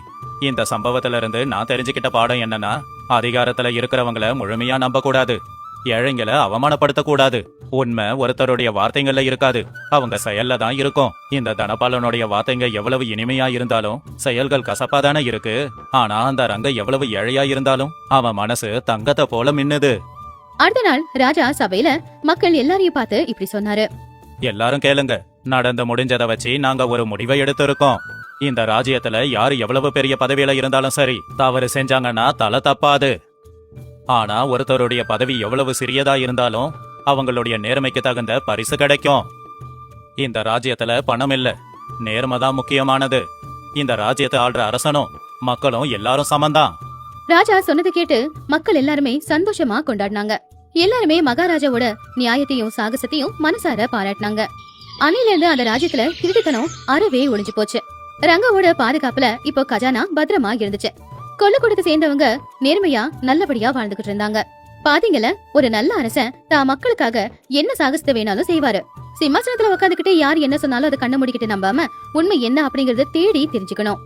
இந்த சம்பவத்துல இருந்து நான் தெரிஞ்சுக்கிட்ட பாடம் என்னன்னா, அதிகாரத்துல இருக்கிறவங்கள முழுமையா நம்ப கூடாது, ஏழைங்களை அவமானப்படுத்த கூடாது. உண்மை ஒருத்தருடைய வார்த்தைகள்ல இருக்காது, அவங்க செயல்ல தான் இருக்கும். இந்த தனபாலனுடைய வார்த்தைங்க எவ்வளவு இனிமையா இருந்தாலும் செயல்கள் கசப்பாதானே இருக்கு. ஆனா அந்த ரங்க எவ்வளவு ஏழையா இருந்தாலும் அவன் மனசு தங்கத்தை போல மின்னுது. அடுத்த நாள் ராஜா சபையில மக்கள் எல்லாரையும் பார்த்து இப்படி சொன்னாரு. எல்லாரும் கேளுங்க, நடந்து முடிஞ்சதை வச்சு நாங்க ஒரு முடிவை எடுத்திருக்கோம். இந்த ராஜ்யத்துல யாரு எவ்வளவு பெரிய பதவியில இருந்தாலும் சரி, தவறு செஞ்சாங்கன்னா தலை தப்பாது. ஆனா ஒருத்தருடைய பதவி எவ்வளவு சிறியதா இருந்தாலும் அவங்களுடைய நேர்மைக்கு தகுந்த பரிசு கிடைக்கும். இந்த ராஜ்யத்துல பணம் இல்ல, நேர்மை தான் முக்கியமானது. இந்த ராஜ்யத்தை ஆள்ற அரசனும் மக்களும் எல்லாரும் சமந்தான். ராஜா சொன்னதை கேட்டு மக்கள் எல்லாருமே சந்தோஷமா கொண்டாடினாங்க. எல்லாருமே மகாராஜாவோட நியாயத்தையும் சாகசத்தையும் மனசார பாராட்டினாங்க. அன்னையில இருந்து அந்த ராஜ்யத்துல திருட்டுத்தனம் அறவே ஒளிஞ்சு போச்சு. ரங்காவோட பாதுகாப்புல இப்போ கஜானா பத்திரமா இருந்துச்சு. கொள்ளுக்கூடத்தை சேர்ந்தவங்க நேர்மையா நல்லபடியா வாழ்ந்துகிட்டு இருந்தாங்க. பாத்தீங்கல, ஒரு நல்ல அரசன் தான் மக்களுக்காக என்ன சாகசத்தை வேணாலும் செய்வாரு. சிம்மாசனத்துல உட்காந்துக்கிட்டு யார் என்ன சொன்னாலும் அதை கண்ண மூடிக்கிட்டு நம்பாம உண்மை என்ன அப்படிங்கறத தேடி தெரிஞ்சுக்கணும்.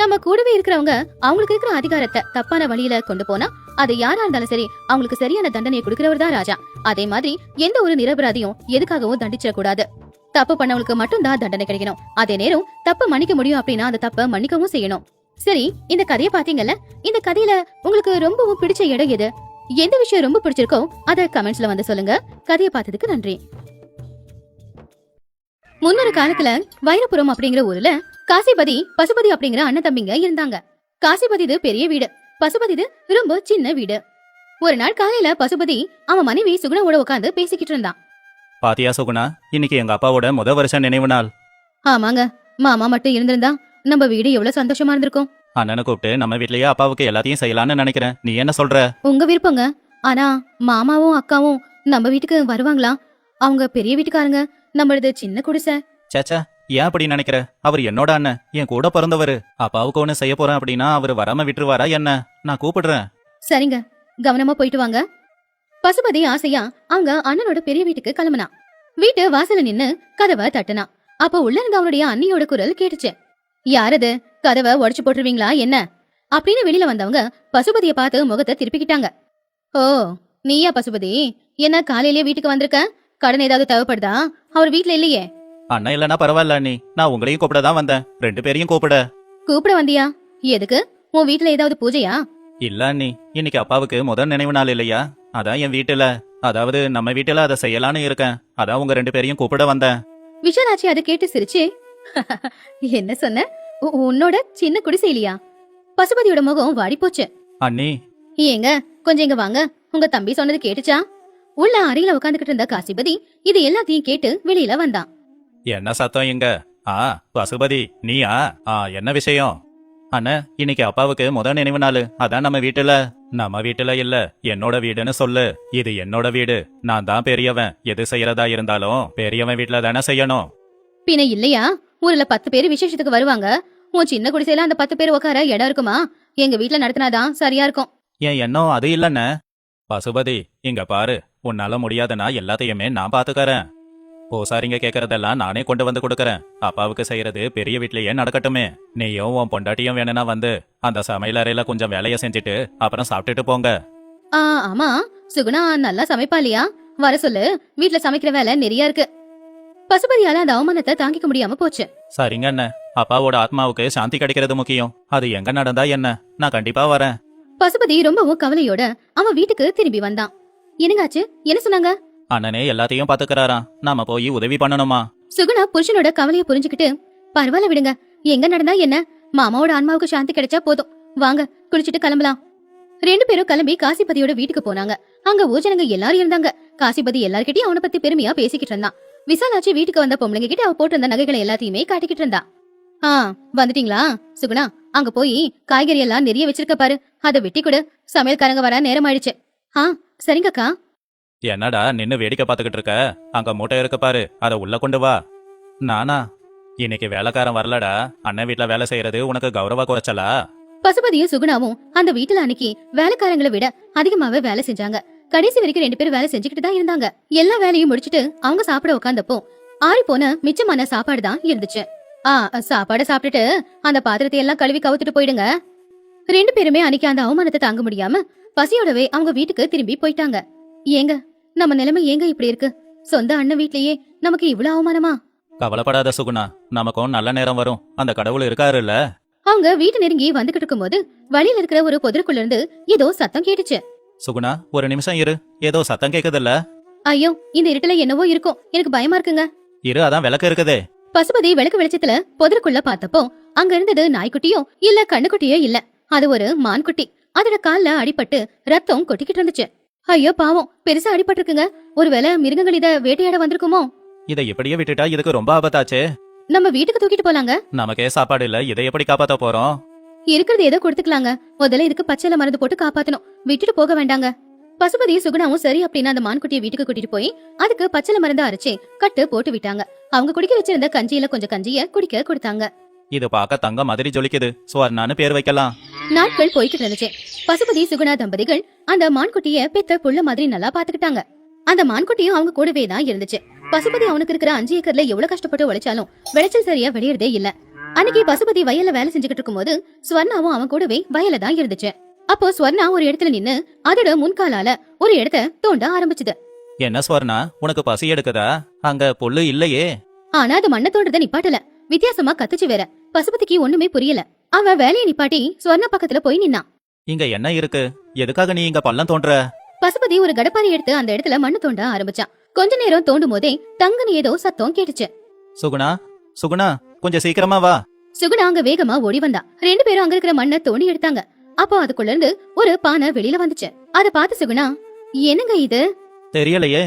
நம்ம கூடவே இருக்கிறவங்க அவங்களுக்கு இருக்கிற அதிகாரத்தை தப்பான வழியில கொண்டு போனா அது யாரா இருந்தாலும் சரி அவங்களுக்கு சரியான தண்டனையை கொடுக்கிறவர் தான் ராஜா. அதே மாதிரி எந்த ஒரு நிரபராதியும் எதுக்காகவும் தண்டிச்சிட கூடாது. தப்பு பண்ணவங்களுக்கு மட்டும் தான் தண்டனை கிடைக்கணும். அதே நேரம் தப்பு மன்னிக்க முடியும் அப்படின்னா அந்த தப்ப மன்னிக்கவும் செய்யணும். சரி, இந்த கதையை பாத்தீங்கல்ல, இந்த கதையில உங்களுக்கு ரொம்பவும் பிடிச்ச இடம் எது? எந்த விஷயம் ரொம்ப பிடிச்சிருக்கோ அத கமெண்ட்ஸ்ல வந்து சொல்லுங்க. கதையை பார்த்ததுக்கு நன்றி. முன்னொரு காலத்துல வைரபுரம் அப்படிங்கிற ஊர்ல காசிபதி, பசுபதி அப்படிங்கிற அண்ணன் தம்பிங்க இருந்தாங்க. காசிபதிது பெரிய வீடு, பசுபதிது ரொம்ப சின்ன வீடு. ஒரு நாள் காலையில பசுபதி அவன் மனைவி சுகுணாவோட உட்காந்து பேசிக்கிட்டு இருந்தான். பாத்தியா சுகுணா, இன்னைக்கு எங்க அப்பாவோட முத வருஷ நினைவு நாள். ஆமாங்க, மாமா மட்டும் இருந்திருந்தா நம்ம வீடு எவ்வளவு சந்தோஷமா இருந்திருக்கும். அண்ணனை கூப்பிட்டு நம்ம வீட்லயே அப்பாவுக்கு எல்லாத்தையும் செய்யலாம்னு நினைக்கிறேன். நீ என்ன சொல்ற? உங்க விருப்பங்க. ஆனா மாமாவும் அக்காவும் நம்ம வீட்டுக்கு வருவாங்களா? அவங்க பெரிய வீட்டுக்காரங்க, நம்மளது சின்ன குடிசை. சேச்சா, ஏன் அப்படி நினைக்கிற? அவர் என்னோட அண்ணன், என் கூட பிறந்தவரு. அப்பாவுக்கு ஒண்ணு செய்ய போறேன் அப்படின்னா அவர் வராம விட்டுருவாரா என்ன? நான் கூப்பிடுறேன். சரிங்க, கவனமா போயிட்டு வாங்க. பசுபதி ஆசையா அவங்க அண்ணனோட பெரிய வீட்டுக்கு கிளம்புனா. வீட்டு வாசல்ல நின்னு கதவை தட்டுனா. அப்ப உள்ள இருந்து அவனுடைய அண்ணியோட குரல் கேட்டுச்சு. யாரது? கதவை உடைச்சு போட்டுருவீங்களா என்ன அப்படின்னு வெளியில வந்தவங்க பசுபதியை பார்த்து முகத்தை திருப்பிக்கிட்டாங்க. ஓ, நீயா பசுபதி? என்ன காலையிலேயே வீட்டுக்கு வந்திருக்க? கடன் ஏதாவது தேவைப்படுதா? அவர் வீட்டுல இல்லையே. அண்ணன் இல்லனா பரவாயில்ல அண்ணி, நான் உங்களையும் கூப்பிட தான் வந்தேன். 2 பேரையும் கூப்பிட வந்தியா? எதுக்கு? உன் வீட்டுல ஏதாவது பூஜையா? இல்ல அண்ணி, இன்னைக்கு அப்பாவுக்கு முதல் நினைவு நாள் இல்லையா? அதான் என் வீட்டுல, அதாவது நம்ம வீட்டுல அதை செய்யலான்னு இருக்கேன். அதான் உங்க 2 பேரையும் கூப்பிட வந்தேன். விஷாலாட்சி அதை கேட்டு சிரிச்சு, என்ன சொன்ன? உன்னோட சின்ன குடிசையிலியா? பசுபதியோட முகம் வாடி போச்சு. அண்ணி, ஏங்க கொஞ்சம் இங்க வாங்க. உங்க தம்பி சொன்னது கேட்டுச்சா? உள்ள அறையில உட்காந்துக்கிட்டு இருந்த காசிபதி இது எல்லாத்தையும் கேட்டு வெளியில வந்தான். என்ன சத்தம் இங்க? பசுபதி நீயா? என்ன விஷயம்? அண்ணா, இன்னைக்கு அப்பாவுக்கு நினைவு நாள். அதான் நம்ம வீட்டுல இல்ல, என்னோட வீடுன்னு சொல்லு. இது என்னோட வீடு. நான் தான் பெரியவன். எது செய்யறதா இருந்தாலும் பெரியவன் வீட்டுல தானே செய்யணும். பின்ன இல்லையா? ஊர்ல 10 பேர் விசேஷத்துக்கு வருவாங்க. உன் சின்ன குடிசையில அந்த 10 பேர் உட்கார இடம் இருக்குமா? எங்க வீட்டுல நடத்தினாதான் சரியா இருக்கும். என் எண்ணம் அது இல்லன்னு. பசுபதி, இங்க பாரு. உன்னால முடியாதுன்னா எல்லாத்தையுமே நான் பாத்துக்கறேன். பூசாரிங்க கேக்குறதெல்லாம் நானே கொண்டு வந்து கொடுக்கறேன். அப்பாவுக்கு செய்யறது பெரிய வீட்லயே நடக்கட்டுமே. நீயும் உன் பொண்டாட்டியும் வேணும்னா வந்து அந்த சமையல் அறையில கொஞ்சம் வேலைய செஞ்சுட்டு அப்புறம் சாப்பிட்டுட்டு போங்க. ஆமா, சுகுணா நல்லா சமைப்பாளியா? வர சொல்லு, வீட்டுல சமைக்கிற வேலை நிறைய இருக்கு. பசுபதியால அந்த அவமானத்தை தாங்கிக்க முடியாம போச்சு. சரிங்க அண்ணன், அப்பாவோட ஆத்மாவுக்கு சாந்தி கிடைக்கிறது முக்கியம். அது எங்க நடந்தா என்ன, நான் கண்டிப்பா வரேன். பசுபதி ரொம்பவும் கவலையோட அவன் வீட்டுக்கு திரும்பி வந்தான். என்னங்காச்சு? என்ன சொன்னாங்க? அண்ணனே எல்லாத்தையும் பாத்துக்கறாராம். நாம போய் உதவி பண்ணணுமா? சுகுணா புருஷனோட கவலைய புரிஞ்சுக்கிட்டு, பரவாயில்ல விடுங்க, எங்க நடந்தா என்ன, மாமாவோட ஆன்மாவுக்கு சாந்தி கிடைச்சா போதும், வாங்க குளிச்சிட்டு கிளம்பலாம். 2 பேரும் கிளம்பி காசிபதியோட வீட்டுக்கு போனாங்க. அங்க ஊஜனங்க எல்லாரும் இருந்தாங்க. காசிபதி எல்லார்கிட்டயும் அவனை பத்தி பெருமையா பேசிக்கிட்டு இருந்தான். விசாலாச்சி வீட்டுக்கு வந்த பொம்பளைங்க கிட்ட அவ போட்டிருந்த நகைகளை எல்லாத்தையுமே காட்டிக்கிட்டு இருந்தா. வந்துட்டீங்களா சுகுணா? அங்க போய் காய்கறி எல்லாம் நிறைய வச்சிருக்க பாரு, அதை வெட்டி கொடு, சமையல்காரங்க வர நேரம் ஆயிடுச்சு. சரிங்கக்கா. என்னடா நின்னு வேடிக்கை பாத்துக்கிட்டு இருக்க? அங்க மூட்டை இருக்கு பாரு, அத உள்ள கொண்டு வா. நானா? இன்னைக்கு வேலைக்காரன் வரலடா. அண்ணன் வீட்டுல வேலை செய்யறது உனக்கு கௌரவ குறைச்சலா? பசுபதியும் சுகுணாவும் அந்த வீட்டுல அன்னைக்கு வேலைக்காரங்களை விட அதிகமாவே வேலை செஞ்சாங்க. கடைசி வரைக்கும் 2 பேரும் வேலை செஞ்சுக்கிட்டு தான் இருந்தாங்க. எல்லா வேலையும் முடிச்சிட்டு அவங்க சாப்பிட உட்கார்ந்தப்போ ஆறி போன மிச்சமான சாப்பாடு தான் இருந்துச்சு. சாப்பாட சாப்பிட்டுட்டு அந்த பாத்திரத்தை எல்லாம் கழுவி கவுத்துட்டு போயிடுங்க. 2 பேருமே அன்னைக்கு அந்த அவமானத்தை தாங்க முடியாம பசியோடவே அவங்க வீட்டுக்கு திரும்பி போயிட்டாங்க. ஏங்க, நம்ம நிலைமை ஏங்க இப்படி இருக்கு? சொந்த அண்ணன் வீட்லயே நமக்கு இவ்வளவு அவமானமா? கவலைப்படாத சுகுணா, நமக்கும் நல்ல நேரம் வரும். அந்த கடவுள் இருக்காருல்ல. அவங்க வீட்டு நெருங்கி வந்துகிட்டு இருக்கும் போது வழியில இருக்கிற ஒரு பொதருக்குள்ள இருந்து ஏதோ சத்தம் கேட்டுச்சு. சுகுணா, ஒரு நிமிஷம் இரு, ஏதோ சத்தம் கேக்குதுல்ல? ஐயோ, இந்த இருட்டுல என்னவோ இருக்கும், எனக்கு பயமா இருக்குங்க. இரு, அதான் விளக்கு இருக்குதே. பசுபதி விளக்கு வெளிச்சத்துல பொதருக்குள்ள பார்த்தப்போ அங்க இருந்தது நாய்க்குட்டியோ இல்ல கண்ணுக்குட்டியோ இல்ல, அது ஒரு மான்குட்டி. அதோட கால்ல அடிபட்டு ரத்தம் கொட்டிக்கிட்டு இருந்துச்சு. ஐயோ பாவம், பெருசா அடிபட்டு இருக்குங்க. ஒருவேளை மிருகங்கள் இத வேட்டையாட வந்திருக்குமோ? இதை இப்படியே விட்டுட்டா இதுக்கு ரொம்ப ஆபத்தாச்சே. நம்ம வீட்டுக்கு தூக்கிட்டு போலாங்க. நமக்கே சாப்பாடு இல்ல, இதை எப்படி காப்பாத்த போறோம்? இருக்கிறது ஏதோ கொடுத்துக்கலாங்க. முதல்ல இதுக்கு பச்சைல மருந்து போட்டு காப்பாத்தணும், விட்டுட்டு போக வேண்டாங்க. பசுபதி சுகுணாவும் சரி அப்படின்னு அந்த மான்குட்டியை வீட்டுக்கு கூட்டிட்டு போய் அதுக்கு பச்சைல மருந்து அரைச்சு கட்டு போட்டு விட்டாங்க. அவங்க குடிக்க வச்சிருந்த கஞ்சியில கொஞ்சம் கஞ்சிய குடிக்க கொடுத்தாங்க. இது பார்க்க தங்க மாதிரி ஜொலிக்குது, சுவர்ணான்னு பேர் வைக்கலாம். நாட்கள் போய்கிட்டு இருந்துச்சு. பசுபதி சுகுணா தம்பதிகள் அந்த மான்குட்டிய பெத்த புள்ள மாதிரி நல்லா பாத்துக்கிட்டாங்க. அந்த மான்குட்டியும் அவங்க கூடவே தான் இருந்துச்சு. பசுபதி அவனுக்கு இருக்கிற 5 ஏக்கர்ல எவ்வளவு கஷ்டப்பட்டு உழைச்சாலும் விளைச்சல் சரியா விளையறதே இல்ல. அன்னைக்கு பசுபதி வயல்ல வேலை செஞ்சுக்கிட்டு இருக்கும் போது ஸ்வர்ணாவும் அவன் கூடவே வயல்ல தான் இருந்துச்சு. அப்போ ஸ்வர்ணா ஒரு இடத்துல நின்னு அதோட முன்காலால ஒரு இடத்த தோண்ட ஆரம்பிச்சுது. என்ன ஸ்வர்ணா, உனக்கு பசி எடுக்குதா? அங்க புல்லு இல்லையே. ஆனா அது மண்ணை தோன்றத நிப்பாட்டல, வித்தியாசமா கத்துச்சு வேற. பசுபதிக்கு ஒண்ணுமே புரியல. அவன் வேலையை நிப்பாட்டி ஸ்வர்ணா பக்கத்துல போய் நின்னான். இங்க என்ன இருக்கு? எதுக்காக நீ இங்க பள்ளம் தோன்ற? பசுபதி ஒரு கடப்பாரி எடுத்து அந்த இடத்துல மண்ணு தோண்ட ஆரம்பிச்சான். கொஞ்ச நேரம் தோண்டும் போதே டங்குன்னு ஏதோ சத்தம் கேட்டுச்சு. சுகுணா, சுகுணா, கொஞ்சம் சீக்கிரமா வா. சுகுணா அங்க வேகமா ஓடி வந்தா. 2 பேரும் அங்க இருக்கிற மண்ணை தோண்டி எடுத்தாங்க. அப்போ அதுக்குள்ள இருந்து ஒரு பானை வெளியில வந்துச்சு. அத பார்த்து சுகுணா, என்னங்க இது? தெரியலையே.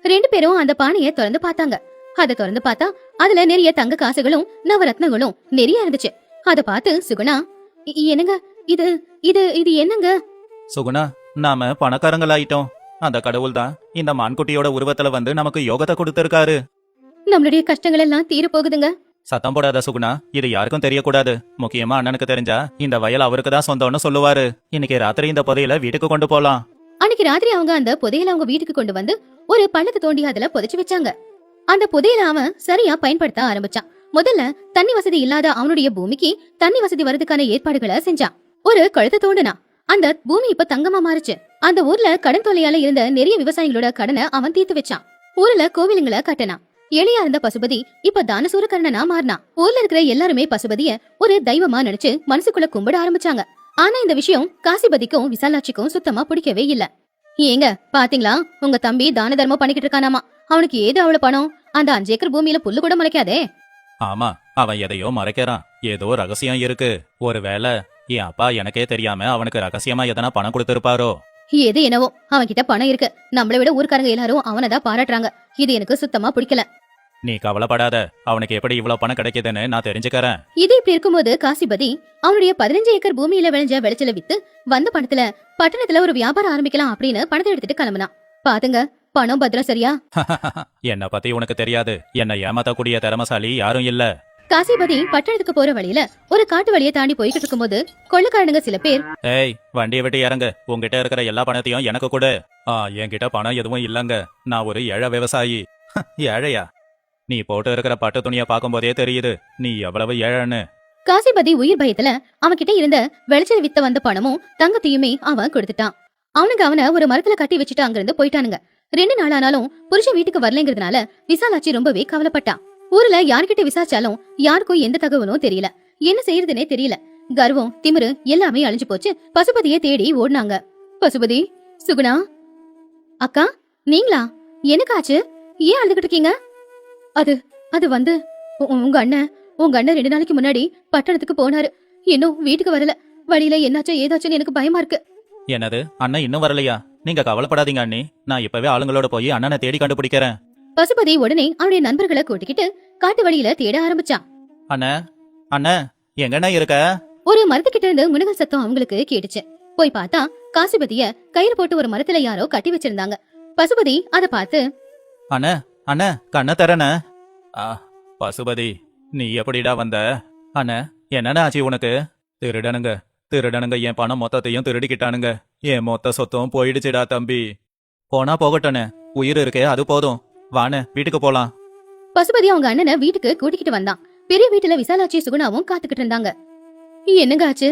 2 பேரும் அந்த பானைய திறந்து பார்த்தாங்க. அத திறந்து பார்த்தா அதுல நிறைய தங்க காசுகளும் நவரத்னங்களும் நிறைய இருந்துச்சு. அத பார்த்து சுகுணா, என்னங்க இது இது இது என்னங்க? சுகுணா, நாம பணக்காரங்களாயிட்டோம். அந்த கடவுள் தான் இந்த மான்குட்டியோட உருவத்துல வந்து நமக்கு யோகத்தை கொடுத்திருக்காரு. நம்மளுடைய கஷ்டங்கள் எல்லாம் தீர போகுதுங்க. சத்தம் போடாத சுகுணா, இது யாருக்கும் தெரியக்கூடாது. முக்கியமா அண்ணனுக்கு தெரிஞ்சா இந்த வயல் அவருக்கு தான் சொந்தம்னு சொல்லுவாரு. இன்னைக்கு ராத்திரி இந்த புதையில வீட்டுக்கு கொண்டு போலாம். அன்னைக்கு ராத்திரி அவங்க அந்த புதையில அவங்க வீட்டுக்கு கொண்டு வந்து ஒரு பள்ளத்தை தோண்டி அதுல புதைச்சு வச்சாங்க. அந்த புதையில அவன் சரியா பயன்படுத்த ஆரம்பிச்சான். முதல்ல தண்ணி வசதி இல்லாத அவனுடைய பூமிக்கு தண்ணி வசதி வரதுக்கான ஏற்பாடுகளை செஞ்சான். ஒரு கழுத்தை தோண்டினா அந்த பூமி இப்ப தங்கமா மாறுச்சு. அந்த ஊர்ல கடன் தொல்லையால இருந்த நிறைய விவசாயிகளோட கடனை அவன் தீர்த்து வச்சான். ஊர்ல கோவிலுங்களை கட்டினான். எளியா இருந்த பசுபதி இப்ப தானசூரகர்ணனா மாறினான். ஊர்ல இருக்கிற எல்லாருமே பசுபதிய ஒரு தெய்வமா நினைச்சு மனசுக்குள்ள கும்பிட ஆரம்பிச்சாங்க. ஆனா இந்த விஷயம் காசிபதிக்கும் விசாலாட்சிக்கும் சுத்தமா பிடிக்கவே இல்ல. ஏங்க பாத்தீங்களா, உங்க தம்பி தான தர்மம் பண்ணிக்கிட்டு இருக்கானாமா. அவனுக்கு ஏது அவ்வளவு பணம்? அந்த 5 ஏக்கர் பூமியில புல்லு கூட முளைக்காதே. ஆமா, அவன் எதையோ மறைக்கிறான். ஏதோ ரகசியம் இருக்கு. ஒருவேளை என் அப்பா எனக்கே தெரியாம அவனுக்கு ரகசியமா எதனா பணம் கொடுத்திருப்பாரோ? எது என்னவோ அவன் கிட்ட பணம் இருக்கு. நம்மளை விட ஊர்க்காரங்க எல்லாரும் அவனதான் பாராட்டுறாங்க. இது எனக்கு சுத்தமா பிடிக்கல. நீ கவலைப்படாத, அவனுக்கு எப்படி இவ்வளவு பணம் கிடைக்குதுன்னு நான் தெரிஞ்சுக்கறேன். இது இப்படி இருக்கும்போது காசிபதி அவனுடைய 15 ஏக்கர் பூமியில விளைஞ்ச விளைச்சல வித்து வந்த பணத்துல பட்டணத்துல ஒரு வியாபாரம் ஆரம்பிக்கலாம் அப்படின்னு பணத்தை எடுத்துட்டு கிளம்புனான். பாத்துங்க, பணம் பத்திரம் சரியா? என்ன பத்தி உனக்கு தெரியாது. என்ன ஏமாத்தக்கூடிய திறமசாலி யாரும் இல்ல. காசிபதி பட்டணத்துக்கு போற வழியில ஒரு காட்டு வழியை தாண்டி போய்கிட்டு இருக்கும்போது கொள்ளைக்காரனுங்க சில பேர், ஏய், வண்டியை விட்டு இறங்கு. உன்கிட்ட இருக்கிற எல்லா பணத்தையும் எனக்கு கொடு. என்கிட்ட பணம் எதுவும் இல்லங்க. நான் ஒரு ஏழை விவசாயி. ஏழையா? நீ போட்டு இருக்கிற பட்டு துணியை பார்க்கும்போதே தெரியுது நீ எவ்வளவு ஏழைன்னு. காசிபதி உயிர் பயத்துல அவன்கிட்ட இருந்த விளைச்சல் வித்த வந்த பணமும் தங்கத்தையுமே அவன் கொடுத்துட்டான். அவனுங்க அவனை ஒரு மரத்துல கட்டி வச்சுட்டு அங்கிருந்து போயிட்டானுங்க. 2 நாள் ஆனாலும் புருஷன் வீட்டுக்கு வரலங்கிறதுனால விசாலாட்சி ரொம்பவே கவலைப்பட்டான். ஊர்ல யார்கிட்ட விசாரிச்சாலும் யாருக்கும் எந்த தகவலும் தெரியல. என்ன செய்யறதுனே தெரியல. கர்வம், திமிரு எல்லாமே அழிஞ்சு போச்சு. பசுபதியை தேடி ஓடினாங்க. பசுபதி, சுகுணா, அக்கா, நீங்களா? எனக்காச்சு? ஏன் அழுதுகிட்டு இருக்கீங்க? அது வந்து உங்க அண்ணன் 2 நாளைக்கு முன்னாடி பட்டணத்துக்கு போனாரு. இன்னும் வீட்டுக்கு வரல. வழியில என்னாச்சோ ஏதாச்சுன்னு எனக்கு பயமா இருக்கு. என்னது, அண்ணன் இன்னும் வரலையா? நீங்க கவலைப்படாதீங்க அண்ணி, நான் இப்பவே ஆளுங்களோட போய் அண்ணனை தேடி கண்டுபிடிக்கிறேன். பசுபதி உடனே அவனுடைய நண்பர்களை கூட்டிக்கிட்டு காட்டு வழியில தேட ஆரம்பிச்சான். அண்ணா, அண்ணா, எங்கண்ணா இருக்க? ஒரு மரத்துக்கிட்ட இருந்து முனகல் சத்தம் அவங்களுக்கு கேட்டுச்சு. போய் பார்த்தா காசிபதிய கயிறு போட்டு ஒரு மரத்துல யாரோ கட்டி வச்சிருந்தாங்க. பசுபதி அத பார்த்து, அண்ணா, அண்ணா, கண்ண தரண்ண. பசுபதி, நீ எப்படிடா வந்த? அண்ணா, என்னண்ணா ஆச்சு உனக்கு? திருடனுங்க என் பணம் மொத்தத்தையும் திருடிக்கிட்டானுங்க. என் மொத்த சொத்தும் போயிடுச்சுடா தம்பி. போனா போகட்டனே, உயிர் இருக்கே அது போதும். வாண்ண, வீட்டுக்கு போலாம். பசுபதி அவங்க அண்ணனை வீட்டுக்கு கூட்டிக்கிட்டு வந்தான். பெரிய வீட்டுல விசாலாட்சி சுகுணாவும் காத்துக்கிட்டு இருந்தாங்க. என்னங்க ஆச்சு?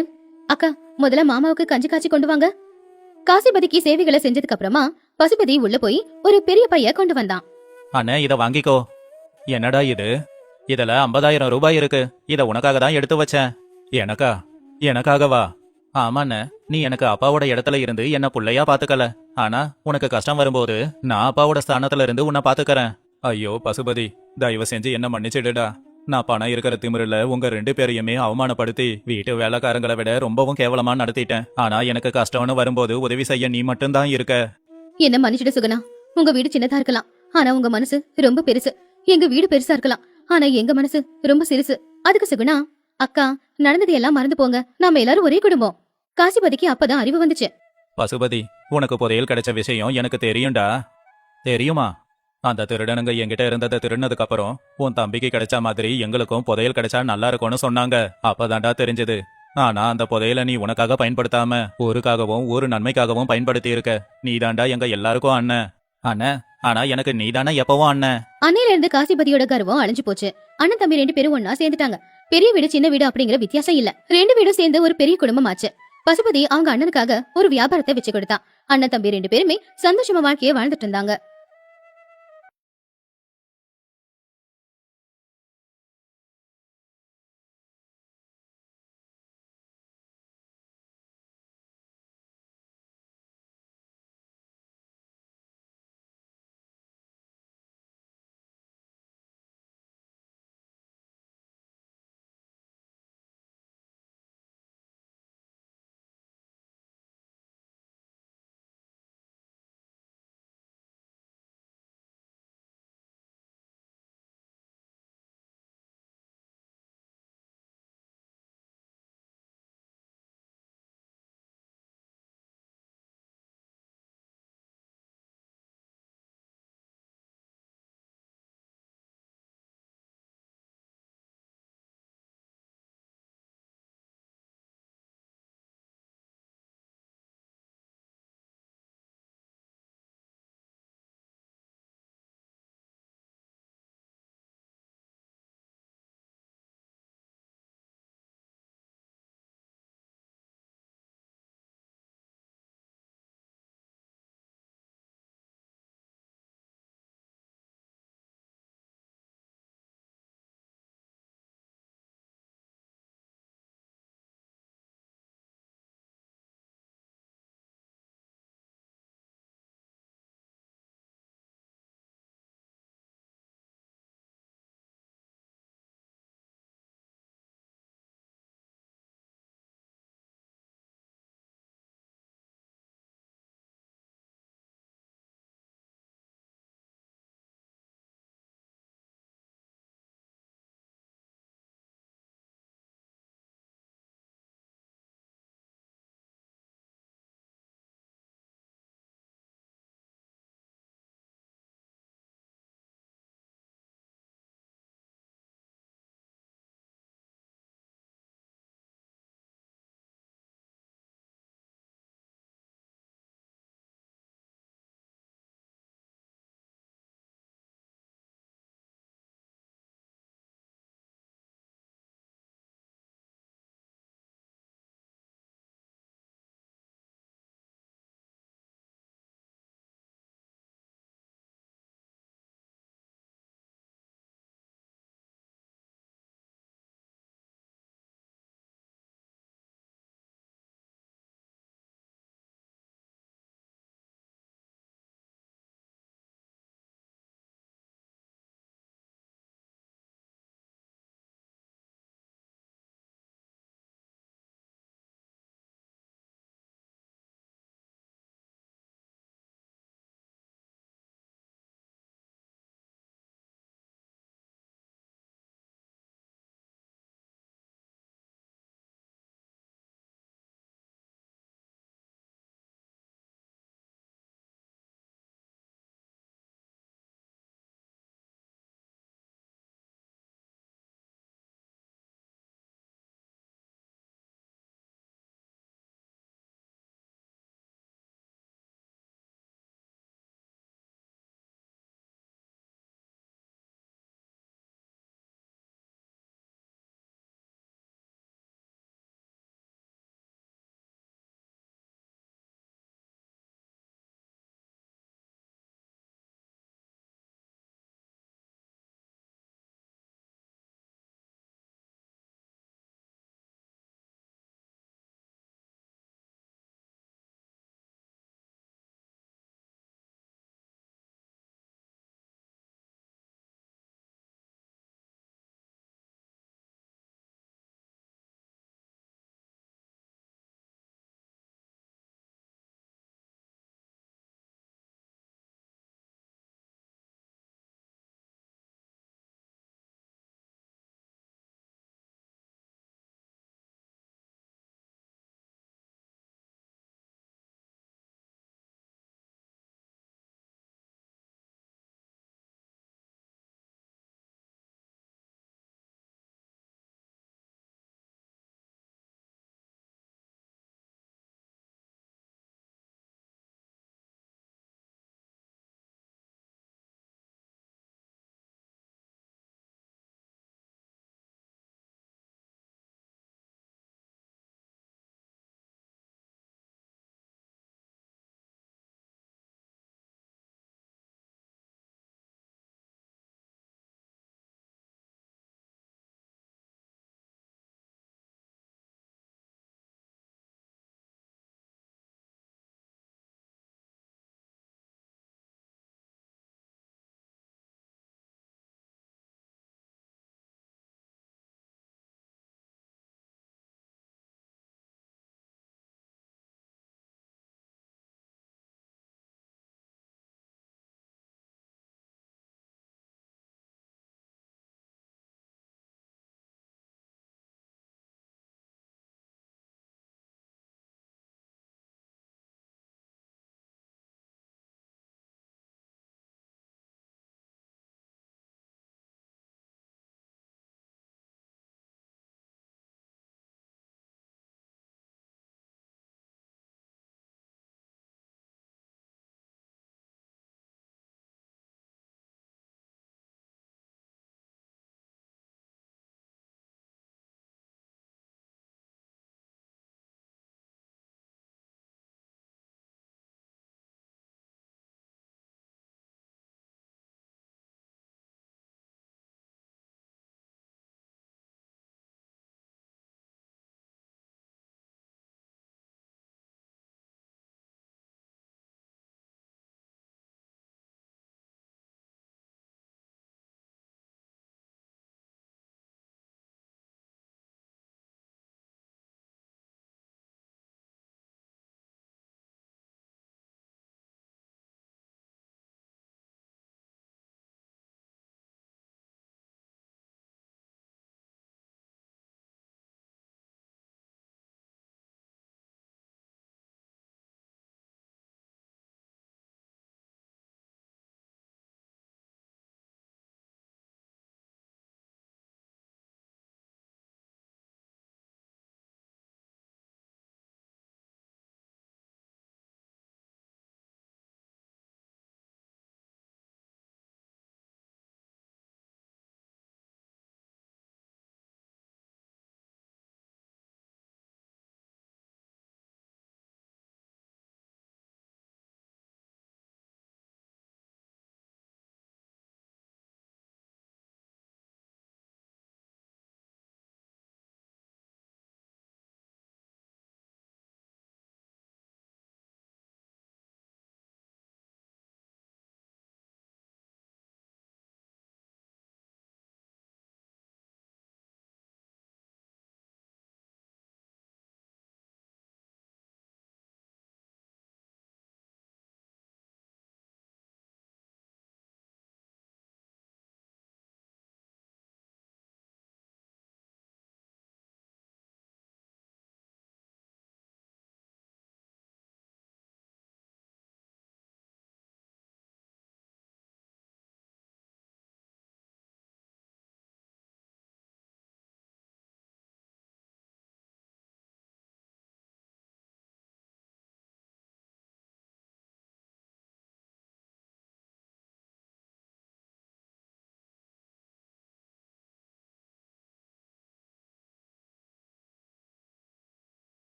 அக்கா, முதல்ல மாமாவுக்கு கஞ்சி காய்ச்சி கொண்டு வாங்க. காசிபதிக்கு சேவைகளை செஞ்சதுக்கு அப்புறமா பசுபதி உள்ள போய் ஒரு பெரிய பைய கொண்டு வந்தான். அண்ணே, இத வாங்கிக்கோ. என்னடா இது? இதுல 50,000 ரூபாய் இருக்கு. இத உனக்காக தான் எடுத்து வச்சேன். எனக்கா? எனக்காகவா? ஆமாண்ண, நீ எனக்கு அப்பாவோட இடத்துல இருந்து என்ன புள்ளையா பாத்துக்கல. ஆனா உனக்கு கஷ்டம் வரும்போது நான் அப்பாவோட ஸ்தானத்துல இருந்து உன்னை பாத்துக்கறேன். ஐயோ பசுபதி, தயவு செஞ்சு என்ன மன்னிச்சிடுடா. நான் பணம் இருக்கிற திமிருல உங்க 2 பேரையுமே அவமானப்படுத்தி வீட்டு வேலைக்காரங்களை விட ரொம்பவும் கேவலமா நடத்திட்டேன். ஆனா எனக்கு கஷ்டம்னு வரும்போது உதவி செய்ய நீ மட்டும்தான் இருக்க. என்ன மன்னிச்சிடு சுகுணா. உங்க வீடு சின்னதா இருக்கலாம், ஆனா உங்க மனசு ரொம்ப பெருசு. எங்க வீடு பெருசா இருக்கலாம், ஆனா எங்க மனசு ரொம்ப சிறுசு. அதுக்கு சுகுணா, அக்கா, நடந்தது எல்லாம் மறந்து போங்க. நாம எல்லாரும் ஒரே குடும்பம். காசிபதிக்கு அப்பதான் அறிவு வந்துச்சு. பசுபதி, உனக்கு புதையல் கிடைச்ச விஷயம் எனக்கு தெரியும்டா. தெரியுமா? அந்த திருடனுங்க என்கிட்ட இருந்ததை திருடினதுக்கு அப்புறம் உன் தம்பிக்கு கிடைச்ச மாதிரி எங்களுக்கும் புதையல் கிடைச்சா நல்லா இருக்கும்னு சொன்னாங்க. அப்பதான்டா தெரிஞ்சது. ஆனா அந்த புதையலை நீ உனக்காக பயன்படுத்தாம ஊருக்காகவும் ஊரு நன்மைக்காகவும் பயன்படுத்தி இருக்க. நீதாண்டா எங்க எல்லாருக்கும் அண்ணன். அண்ணன், ஆனா எனக்கு நீதானே எப்பவும் அண்ணன். அன்னையில இருந்து காசிபதியோட கர்வம் அழிஞ்சு போச்சு. அண்ணன் தம்பி 2 பேரும் ஒன்னா சேர்ந்துட்டாங்க. பெரிய வீடு சின்ன வீடு அப்படிங்கிற வித்தியாசம் இல்ல. 2 வீடும் சேர்ந்து ஒரு பெரிய குடும்பம் ஆச்சு. பசுபதி அவங்க அண்ணனுக்காக ஒரு வியாபாரத்தை வச்சு கொடுத்தான். அண்ணன் தம்பி 2 பேருமே சந்தோஷமா வாழ்க்கைய வாழ்ந்துட்டு இருந்தாங்க.